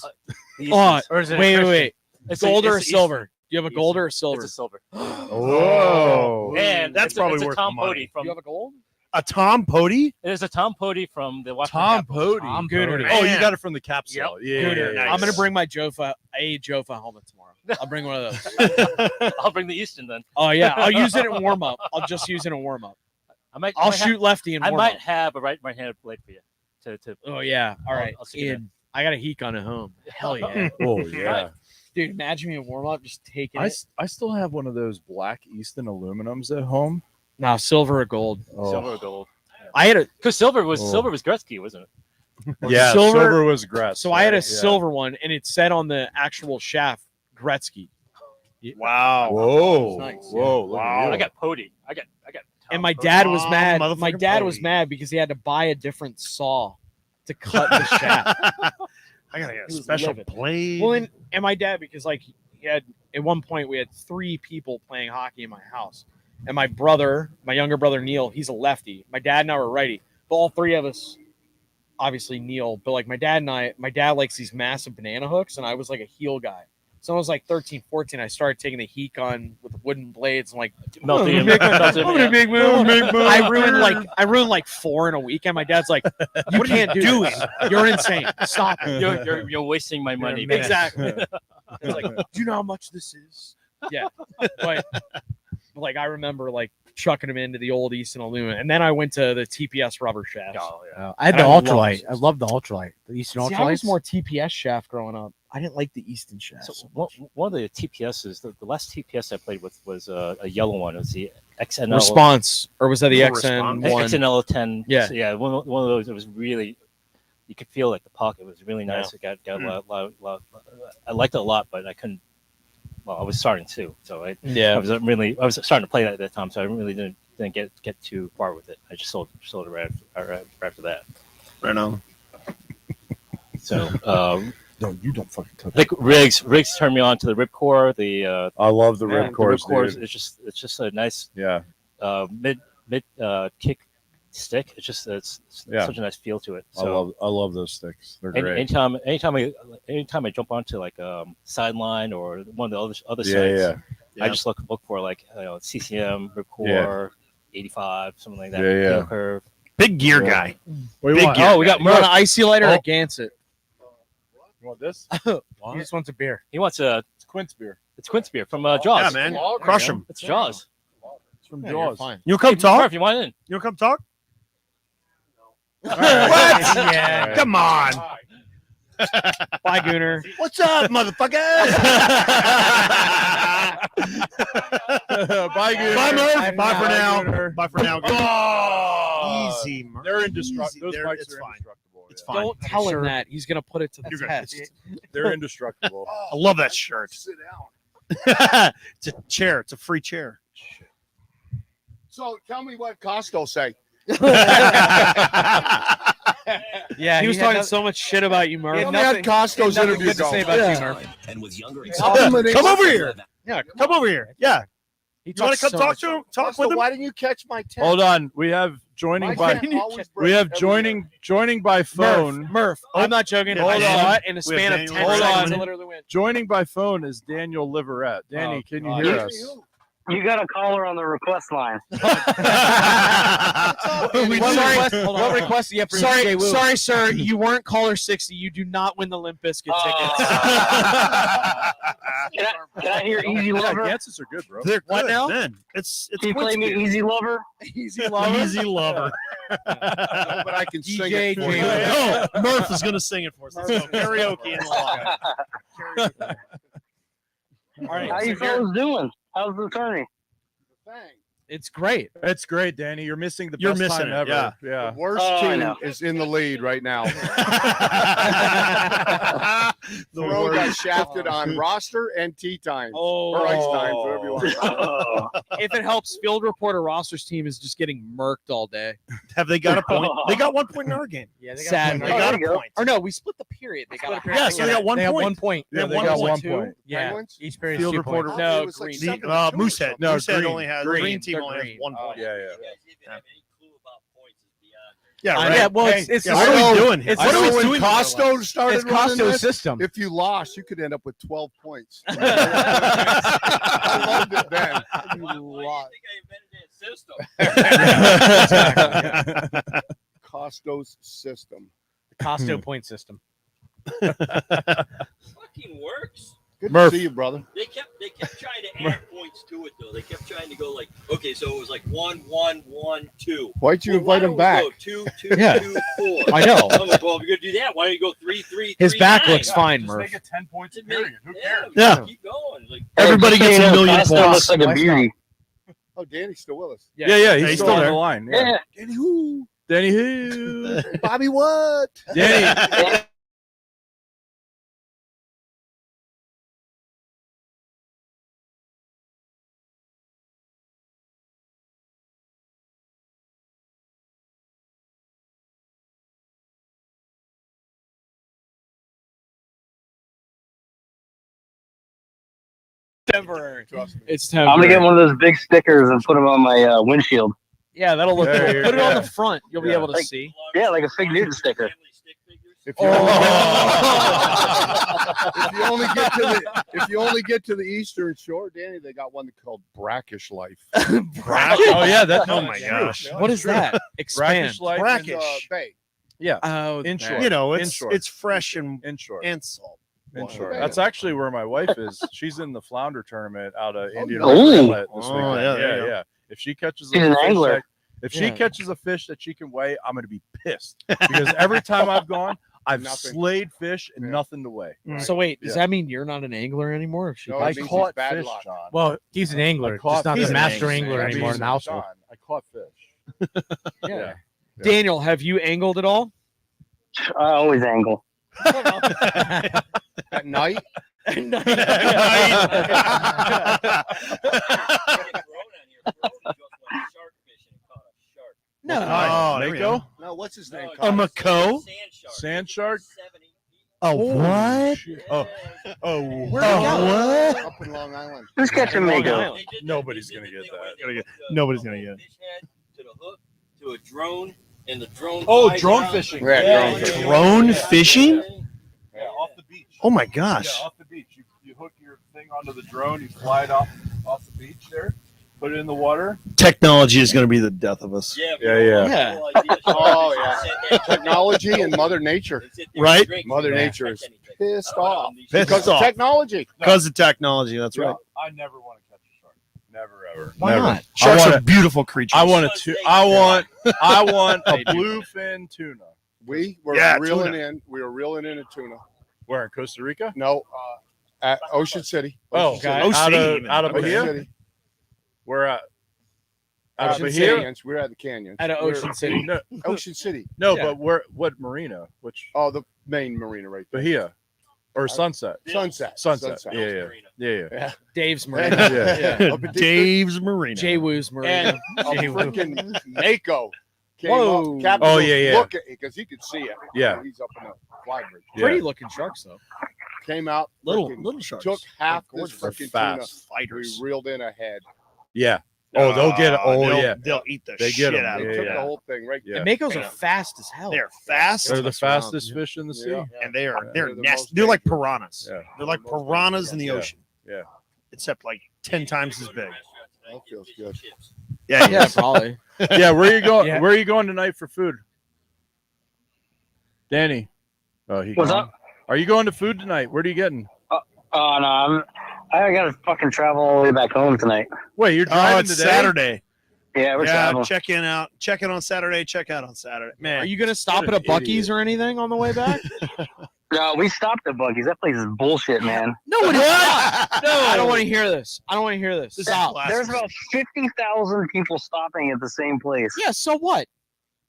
Oh, Or is it a wait. Christian? It's a- Gold or it's a silver? Eastern. Do you have a gold or a silver? It's a silver. Oh. And That's it's probably it's a worth Tom the money. Pody from. You have a gold? A Tom Pody? It is a Tom Pody from the Washington Capitals. Pody. Gooner. Oh, you Man. got it from the capsule. Yeah. Gooner. nice. I'm gonna bring my Jofa helmet tomorrow. I'll bring one of those. I'll bring the Easton then. Oh yeah, I'll use it in warm up. I'll just use it in warm up. I'll shoot lefty in I warm might up. have a right-handed blade for you. To Oh yeah. All right. I'll stick it in. Ian, I got a heat gun at home. Hell yeah. Oh yeah. Dude, imagine me in warm up just taking I, it. s- I still have one of those black Easton aluminums at home. No, silver or gold. Oh. silver or gold. I had a Because silver was Oh. Gretzky, wasn't it? Yeah, silver- silver was Gretz. so I had a right? Yeah. silver one and it said on the actual shaft Gretzky. Wow. Whoa. Nice. Whoa. Look at you. I got Pody. I got. And my Tom dad was Oh, mad. My motherfucking dad was Bodie. mad because he had to buy a different saw to cut the shaft. I gotta get a He was special livid. blade. Well, and my dad, because like he had at one point we had 3 people playing hockey in my house, and my brother, my younger brother Neil, he's a lefty. My dad and I were righty, but all 3 of us, obviously Neil, but like my dad likes these massive banana hooks, and I was like a heel guy. So I was like 13, 14. I started taking the heat gun with the wooden blades and like Melting him. Big man. Melting him, I'm gonna yeah. big move, big move. I ruined like 4 in a weekend. My dad's like, "You can't do it. You're insane. Stop it." You're wasting my money. man. Exactly. It's like, do you know how much this is? Yeah, but like I remember like chucking him into the old Easton aluminum, and then I went to the TPS rubber shafts. Oh, yeah. I had And the I love ultralight. those. I love the ultralight. The Eastern See, I ultralights. was more TPS shaft growing up. I didn't like the Easton shaft. So one of the TPSs, the last TPS I played with was a yellow one. It was the XNL Response, or was that the No XN response. one? XNL 10. Yeah. So, yeah. One of those. It was really, you could feel like the puck. It was really nice. It got a lot. I liked it a lot, but I couldn't. Well, I was starting to, so I Yeah, was starting to play that at that time, so I really didn't get too far with it. I just sold it right after that. Right on. So No, you don't fucking touch I think Riggs turned me on to the Ripcore. I love the Yeah, ripcores, Ripcores. dude. It's just a nice Yeah. mid kick stick. It's just it's Yeah. such a nice feel to it. So I love those sticks. They're great. anytime I jump onto like sideline or one of the other Yeah, sites, yeah. I just look for like CCM Ripcore 85 something like that. Yeah, yeah. Heel curve. Big gear Yeah. guy. What do Big you want? gear. Oh, we got you want Murph. an icy lighter or Oh. a Gansett? You want this? He just wants a beer. He wants a It's Quince beer. it's Quince beer from Yeah, Jaws. man. Crush him. It's Jaws. It's from Yeah, you're Jaws. fine. You come Hey, talk? Murph, you want in? You come talk? What? Yeah. Come on. Bye, Gooner. What's up, motherfucker? Bye, Gooner. Bye, Murph. Bye for Bye, now. Gooner. Bye for now. Oh, Easy, Murph. They're Easy. indestructible. Those They're- mics it's are fine. indestructible. It's yeah. fine. Don't tell him Sure. that. He's gonna put it to the You're good. test. They're indestructible. I love that shirt. Sit down. It's a chair. It's a free chair. So tell me what Costco say. Yeah, he was had talking nothing- so much shit about you, Murph. Yeah, Tell me how nothing- Costco's nothing interview good to say go. about you, Murph. And with younger Come over here. Yeah, Come over here. Yeah. he You want talks to come so talk much- to him? Talk Costco, with him? why didn't you catch my tent? Hold on. We have joining My by tent always we have breaks every joining by phone. Murph. I'm not joking. Hold I on. saw it in a We have span of Daniel 10 Hold seconds. on. I literally went. Joining by phone is Daniel Liverette. Danny, Oh, can you God. hear year. us? You got a caller on the request line. What request do you have for Sorry, DJ Wu? sorry, sir. You weren't caller 60. You do not win the Limp Bizkit tickets. Can I hear Easy Yeah, Lover? Ganses are good, bro. They're What good, now? Man. It's Can you play me Quince beer. Easy Lover? Easy lover. Easy lover. But I can sing DJ it for you. No, Murph is gonna sing it for us. Let's go karaoke in the lot. All right. How so you here- fellas doing? How's the attorney? It's great. It's great, Danny. You're missing the You're best missing time it, ever. The Yeah. worst Oh, I team know. is in the lead right now. the Throw got worst. shafted on roster and tea time. Oh, Or ice time, whatever you want. Oh, if it helps, Field Reporter Roster's team is just getting murked all day. Have they got a point? They got 1 point in our game. Yeah, Sad. They Oh, got there a you go. point. Or no, we split the period. They got a Yeah, so they got 1 They have point. 1 point. Yeah, they one got point 1 two. point. Yeah, Penguins? each period Field 2 reporter. points. No, It was like green. 7 to 2 or Moosehead. something. No, Moosehead green. only has Green. green team They're only has green. 1 point. Yeah, Yeah, I right. Yeah, well, Hey, it's yeah, the what same- are we doing? it's What the are we same- doing? Costco started It's running Costco's this. system. If you lost, you could end up with 12 points. I loved it then. You lost. Costco's system. Costo point system. Fucking works. Good Murph. to see you, brother. They kept trying to add points to it though. They kept trying to go like, okay, so it was like 1, 1, 1, 2. Why'd you Well, invite why him don't we back? go 2, 2, Yeah. 2, 4. I know. I'm like, well, if you're gonna do that, why don't you go 3, 3, His 3, back 9? looks fine, Just Murph. make it 10 points. Just Period. Who cares? Yeah. Keep going. Like, Everybody Hey, gets just a so you know, million Pastor points. looks like a Why beauty. Oh, Danny's still with us. Yeah, he's he's still still on there. the line. Yeah. Yeah. Danny who? Danny who? Bobby what? Danny. Temporary. It's I'm temporary. gonna get one of those big stickers and put them on my windshield. Yeah, that'll look Yeah, good. yeah, Put it on yeah. the front. You'll be Yeah. able to Like- see. Yeah, like a Fig Newton sticker. If you, if you only get to the Eastern Shore, Danny, they got one called Brackish Life. Oh yeah, that. Oh my gosh. What is that? Expand. Brackish life. Brackish. Bay. Yeah. Oh, Inshore. You know, Inshore. it's fresh and Inshore. salt. Inshore. Wow. That's actually where my wife is. She's in the flounder tournament out of Indian no. River Ooh. Inlet this Oh, weekend. yeah, there you go. yeah. If she catches She's an fish angler. that- if she Yeah. catches a fish that she can weigh, I'm gonna be pissed because every time I've gone, I've Nothing. slayed fish and Yeah. nothing to weigh. So wait, does Yeah. that mean you're not an angler anymore? If she No, I it means caught he's bad fish, luck. John. Well, he's an angler, I caught just not fish. the master He's an angler angler. anymore in the household. John, I caught fish. yeah. Yeah. Daniel, have you angled at all? I always angle. At night, No. Oh, there we Mako? go. no, what's his name? A Mako? Sand shark? Oh, what? Oh, oh, Where'd it go? Up in Long Island. Who's catching Mako? Nobody's gonna get that. Nobody's gonna get it. To the hook, to a drone, and the drone. Oh, flies drone out. fishing. Yeah, drone fishing. Drone fishing? Yeah, off the beach. Oh my gosh. Yeah, off the beach. You hook your thing onto the drone, you fly it off the beach there, put it in the water. Technology is going to be the death of us. Yeah, Yeah. Oh, yeah. Technology and Mother Nature. Right? Mother Nature is pissed off Pissed because off. of technology. Because of technology, that's Yeah, right. I never want to catch a shark. Never ever. Why never. not? Sharks wanna- are beautiful creatures. I want a bluefin tuna. We were Yeah, reeling tuna. in. We were reeling in a tuna. Where in Costa Rica? No, at Ocean City. Oh, Ocean okay. City. out of even. out of Ocean Bahia. City. We're at out of Ocean Bahia. Canyons. We're at the canyons. At Ocean City. No, Ocean City. no, Yeah. but we're what marina? Which Oh, the main marina right there. Bahia or Sunset? Sunset. Sunset. Yeah. Yeah. Dave's And, Marina. Yeah. up at Dave's Marina. Jay Woo's Marina. And a freaking Mako came Whoa. up. Captain Oh, was yeah, yeah. Look at because he could see it. Yeah. He's up in the flybridge. Pretty looking sharks though. Came out. Little freaking sharks. Took half this They're freaking fast. tuna. Fighters. We reeled in a head. Yeah. Oh, they'll get it. Oh, they'll, yeah. They'll eat the They shit get 'em. out They of Yeah, took it. the whole thing right Yeah. And Makos are fast as hell. They're fast. They're the Mess around. fastest fish in the sea. Yeah. and they're Yeah. they're They're the nasty. most They're like dangerous. piranhas. Yeah. They're like the most piranhas in the Yeah. ocean. Yeah. Except like 10 times as big. That feels good. Yeah, Yeah, probably. Yeah, where are you going? Yeah. Where are you going tonight for food? Danny. Oh, he What's gone. up? Are you going to food tonight? Where are you getting? Oh no, I gotta fucking travel all the way back home tonight. Wait, you're Oh, driving it's today? Saturday. Yeah, we're Yeah, traveling. check in on Saturday. Check out on Saturday. Man, Are you gonna stop What at a an Bucky's idiot. or anything on the way back? No, we stopped at Bucky's. That place is bullshit, man. No, it is not. No, I don't want to hear this. I don't want to hear this. This is Stop. blasphemy. There's about 50,000 people stopping at the same place. Yeah, so what?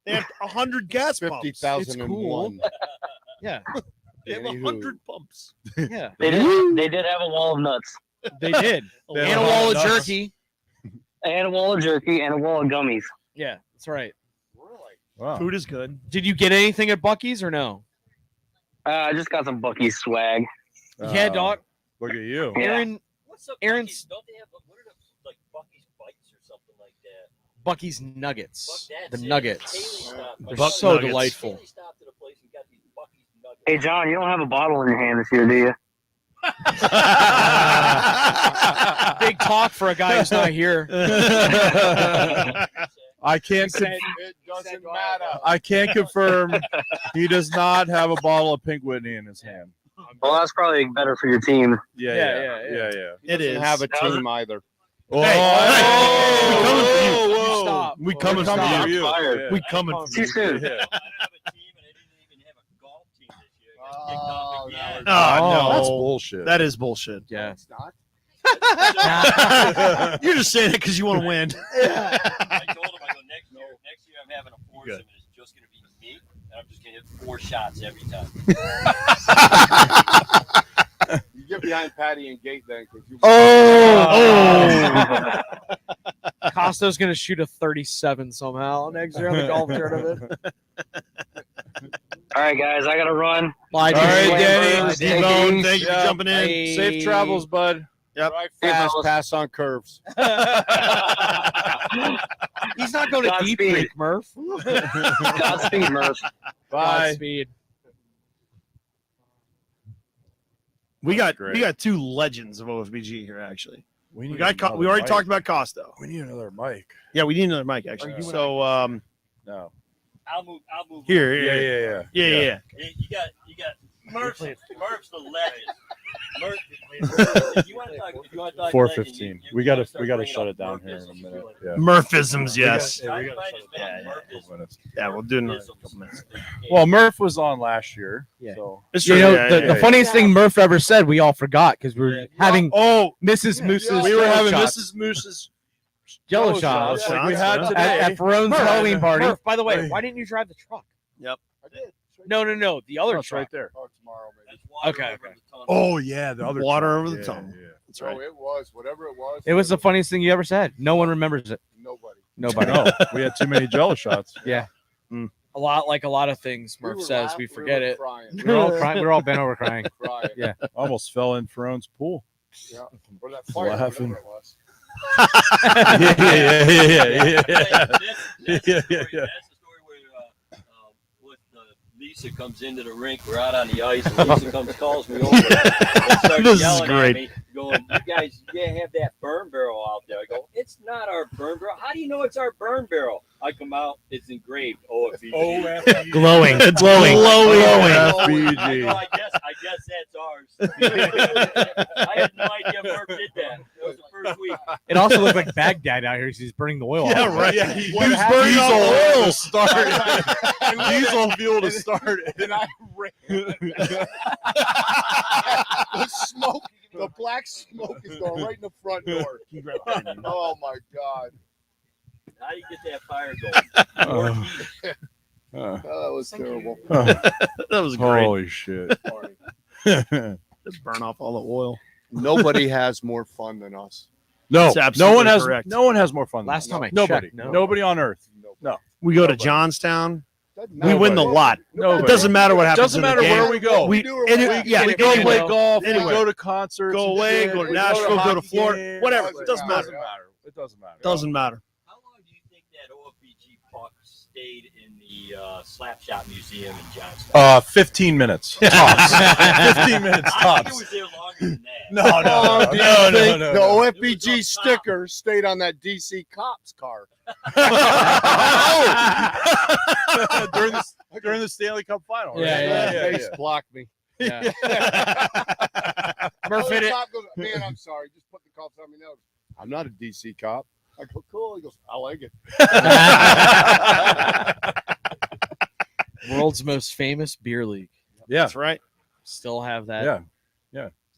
They have 100 gas pumps. 50,001. Yeah, They have Anywho. 100 pumps. yeah, They did have a wall of nuts they did. They And have a a wall lot of of nuts. jerky. and a wall of jerky and a wall of gummies. Yeah, that's right. Wow. Food is good. Did you get anything at Bucky's or no? I just got some Bucky's swag. Yeah, dog. Look at you. Yeah. Aaron, What's up, Aaron's- Buc-ee's? Don't they have what are the like Bucky's bites or something like that? Bucky's Nuggets. Fuck, The that's it. Nuggets. Haley stopped. They're Buck so Nuggets. delightful. Haley stopped at a place and got these Bucky's nuggets. Hey, John, you don't have a bottle in your hand this year, do you? Big talk for a guy who's not here. I can't. It doesn't matter. I can't confirm. He does not have a bottle of Pink Whitney in his hand. Well, that's probably better for your team. Yeah. It is. Have a team either. Oh, We coming for Shots you. fired. We coming for Too you. soon. Oh, Oh, That's no. bullshit. That is bullshit. Yeah. It's not. You're just saying it because you want to win. I told him, I go, next year I'm having a foursome, and it's just going to be me, and I'm just going to hit 4 shots every time. You get behind Patty and Gate then. Oh. Costa's gonna shoot a 37 somehow next year on the golf tournament. All right, guys, I gotta run. Bye, All right, Danny. Danny. D-Bone, thank you for Yeah. jumping in. Bye. Safe travels, bud. Yep. Drive Hey, fast, fellas. pass on curves. He's not going to Deep Godspeed. Creek, Murph. Godspeed, Murph. Bye. Godspeed. We got Great. 2 legends of OFBG here actually. We We already talked about Costo. We need another mic. Yeah, we need another mic actually. So No. I'll move. here. Yeah. Yeah. You got Murph's the legend. Murph, if you want to talk 4:15. We gotta shut it down here in a minute. Yeah. Murphisms, yes. Yeah. We'll do another couple minutes. Well, Murph was on last year. Yeah. So It's You true. know, Yeah, the, yeah, the yeah. funniest thing Murph ever said, we all forgot because we were having Oh, Mrs. Moose's we were jello having shots. Mrs. Moose's Jello jello shots shots like we had Shots, today. at Ferone's Halloween party. Murph, by the way, why didn't you drive the truck? Yep. I did. No, the other That's truck. right there. Oh, tomorrow, maybe. Okay. Oh yeah, the other Water truck. over the Yeah, tunnel. yeah. That's No, right. it was. Whatever it was. It was the funniest thing you ever said. No one remembers it. Nobody. Nobody. No, we had too many jello shots. A lot of things Murph says, we forget it. Crying. We were all crying. We were all bent over crying. Crying. Yeah. Almost fell in Ferone's pool. Yeah. Or that fire. Laughing. Whatever it was. That's the story where Lisa comes into the rink. We're out on the ice, and Lisa calls me over and starts This is yelling great. at me, going, "You guys, have that burn barrel out there." I go, "It's not our burn barrel. How do you know it's our burn barrel?" I come out, it's engraved OFBG. Glowing. It's glowing. I FBG. go, I guess that's ours. I had no idea Murph did that. That was the first week. It also looked like Baghdad out here. He's burning the oil. Yeah, off. right. Yeah, He what was happened- burning off oil. to start it. Diesel fuel to start it. And I ran. The smoke, the black smoke is going right in the front door. Oh my God. How do you get that fire going? Oh, that was terrible. That was great. Holy shit. Just burn off all the oil. Nobody has more fun than us. No, That's no absolutely one has correct. no one has more fun. Last than time us. I nobody, checked, no. nobody on earth. No, We go to Nobody. Johnstown. Doesn't We win the matter. lot. Nobody. It doesn't matter what happens. Doesn't in the matter game. where we go. We, do or any- what we yeah, we we go go play play golf. anywhere. We go to concerts. Go and away, shit. go to We Nashville, a go to hockey Florida, game. whatever. Doesn't It doesn't matter. matter. It doesn't matter. Doesn't matter. How long do you think that OFBG puck stayed in the Slapshot Museum in Johnstown? 15 minutes tops. 15 minutes I think it tops. was there longer than that. No. Do you think the OFBG sticker stayed on that DC cops car? during the Stanley Cup final. Yeah, right? Face blocked me. Yeah. Murph hit it. Cop goes, man, I'm sorry. Just put the cops on me nose. I'm not a DC cop. I go, cool. He goes, I like it. World's most famous beer league. Yeah. That's right. Still have that Yeah.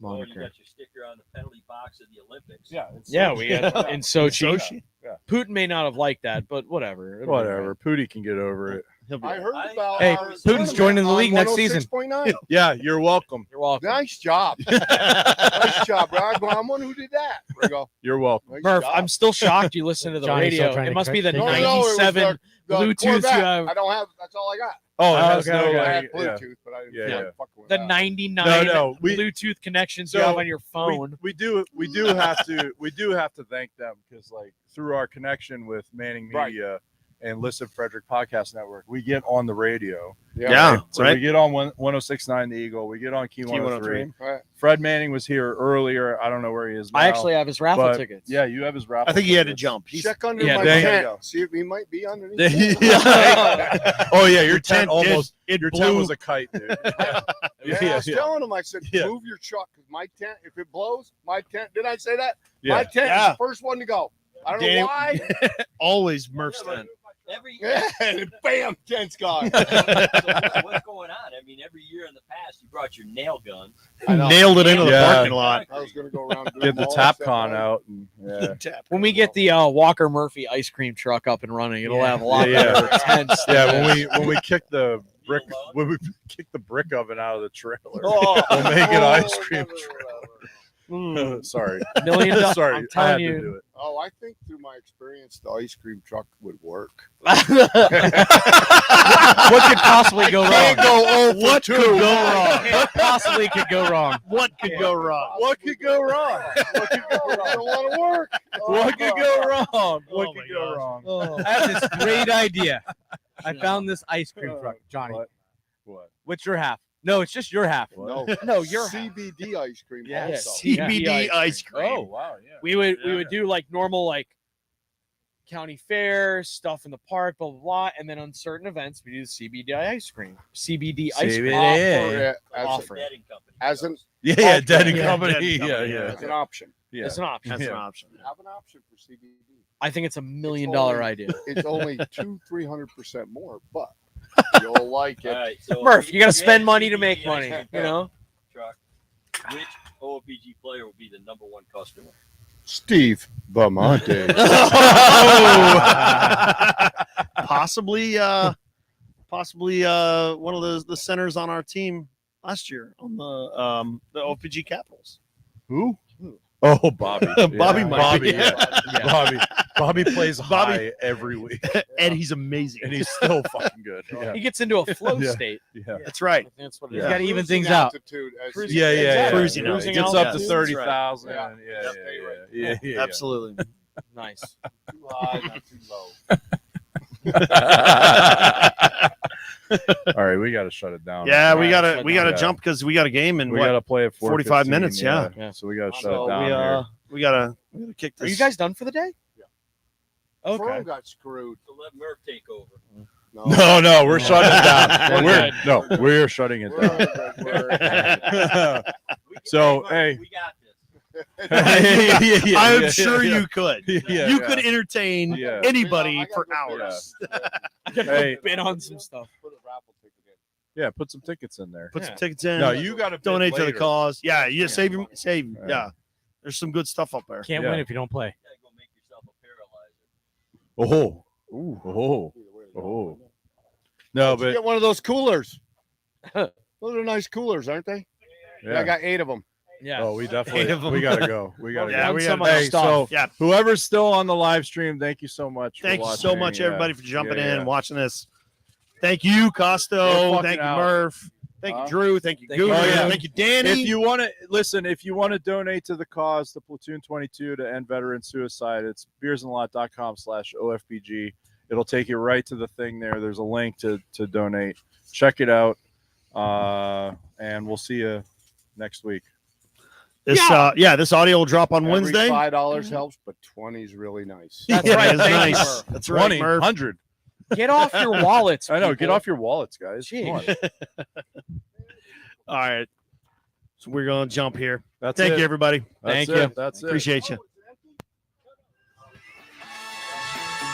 Oh, you moniker. got your sticker on the penalty box of the Olympics. Yeah. Yeah, we had in Sochi. Sochi. Putin may not have liked that, but whatever. It'll be Whatever. Pooty can get over it. He'll be I all heard I- about Hey, our Putin's tournament joining the on league next season. 106.9. Yeah, you're welcome. You're welcome. Nice job. Nice job, bro. I go, I'm one who did that. I go, You're welcome. nice Murph, job. I'm still shocked you listen to the Johnny's still radio. trying It to must be the take- No, it was 97 the Bluetooth you Corvette. have. I don't have. That's all I got. Oh, Okay, that's no okay. I way. had Yeah. Bluetooth, but I didn't Yeah, feel yeah. like fucking with The that. 99 No, we- Bluetooth connections So, you have on your phone. We do have to thank them because like through our connection with Manning Right. Media, and Listen Frederick Podcast Network. We get on the radio. Yeah, So right. we get on 106.9 The Eagle. We get on Key 103. Right. Fred Manning was here earlier. I don't know where he is now. I actually have his raffle but, tickets. Yeah, you have his raffle I think he had to tickets. jump. He's, Check under Yeah, my there you tent. go. See if he might be underneath. Oh yeah, your tent tent almost. it Your blew. tent was a kite, dude. Yeah, I was telling him, I said, Yeah. move your truck because my tent, if it blows, my tent. Did I say that? Yeah. My tent Yeah. is the first one to go. I don't Danny- know why. Always Murph's tent. Every Yeah, and bam, tent's gone. so what's going on? I mean, every year in the past, you brought your nail gun. I know. Nailed it into the Yeah. parking lot. I was gonna go around doing Get the all tap that con stuff. out. And, yeah. When we get the Walker Murphy ice cream truck up and running, it'll have a lot Yeah, better tents. than Yeah, this. when we kick the brick oven out of the trailer, Oh. we'll make an ice cream Mm. Sorry. $1,000,000. Sorry. I'm I had telling to you. do it. Oh, I think through my experience, the ice cream truck would work. What could possibly go wrong? Can't go over What two. could go wrong? What possibly could go wrong? What could go wrong? What could go wrong? What could go wrong? I don't want to work. What could go wrong? What Oh my could go gosh. wrong? I have this great idea. I found this ice cream truck, Johnny. What? What's your half? No, it's just your half. No, No, you're CBD ice cream. Yeah. also. CBD ice cream. Oh wow, yeah. we would do like normal like county fair stuff in the park, blah blah blah, and then on certain events we do the CBD ice cream. CBD ice cream. Yeah, Offer. Betting company. as an Yeah, yeah, Dead and yeah, Company. Dead and Yeah, Company, yeah. as an option. Yeah. It's an option. That's Yeah. an option. Have an option for CBD. I think it's $1 million only- idea. It's only 200-300% more, but you'll like All it. right, so Murph, you got to if spend had money to CBD make ice money. cream You know. truck, which OPG player will be the number one customer? Steve Bamonte. possibly one of the centers on our team last year on the OPG Capitals. Who? Oh, Bobby. Bobby Yeah. might Bobby. be. Yeah. Bobby plays Bobby- high every week, And he's amazing. and he's still fucking good. Yeah. He gets into a flow Yeah. state. Yeah. That's right. That's what it He's is. got to even Cruising things out. altitude as Cruising- Yeah, yeah, yeah. Cruising yeah. altitude. It gets Yes, up to that's 30,000. right. Yeah, Yep, yeah, yeah. Absolutely. Nice. Too high, not too low. All right, we got to shut it down. Yeah, we Right, gotta shut we gotta down. jump because we got a game in We what? got to play at 45 4:15, minutes, yeah. Yeah. So we got to shut So it down we here. we gotta kick this. Are you guys done for the day? Fro Okay. got screwed. So let Murph take over. No, we're shutting it down. We're We're shutting it down. So, hey. We got this. I'm sure you could. Yeah, You yeah. could entertain Yeah. anybody I gotta for go figure hours. Hey. Been on some stuff. Put a raffle ticket in. Yeah, put some tickets in there. Put Yeah. some tickets in. No, you got to donate to the cause. Yeah, you save Yeah. save. Yeah, there's some good stuff up there. Can't Yeah. win if you don't play. You gotta go make yourself a paralyzer. Oh, oh, oh. No, Let's but get one of those coolers. Those are nice coolers, aren't they? Yeah. I yeah. got 8 of them. Yeah. Oh, we Eight of definitely 'em. we gotta go. We gotta Yeah, go. we some gotta- other Hey, stuff. so Yeah, whoever's still on the live stream, thank you so much. thank for you so watching. much, Yeah. everybody, for jumping Yeah, in yeah. and watching this. Thank you, We're Costo. fucking Thank you, out. Murph. Thank you, Drew. Thank you, Thank you. Google. Oh, yeah. Thank you, Danny. If you want to listen, if you want to donate to the cause, the Platoon 22 to end veteran suicide, it's beersandlot.com/OFPG. It'll take you right to the thing there. There's a link to donate. Check it out. And we'll see you next week. This this audio will drop on Every Wednesday. $5 helps, but 20 is really nice. That's Yeah, right. it's Thank you, nice. Murph. That's right, 20, Murph. 100. Get off your wallets. I know. Get people. off your wallets, guys. Come on. All right. So we're gonna jump here. That's Thank it. you, everybody. That's Thank it. you. That's it. Appreciate you.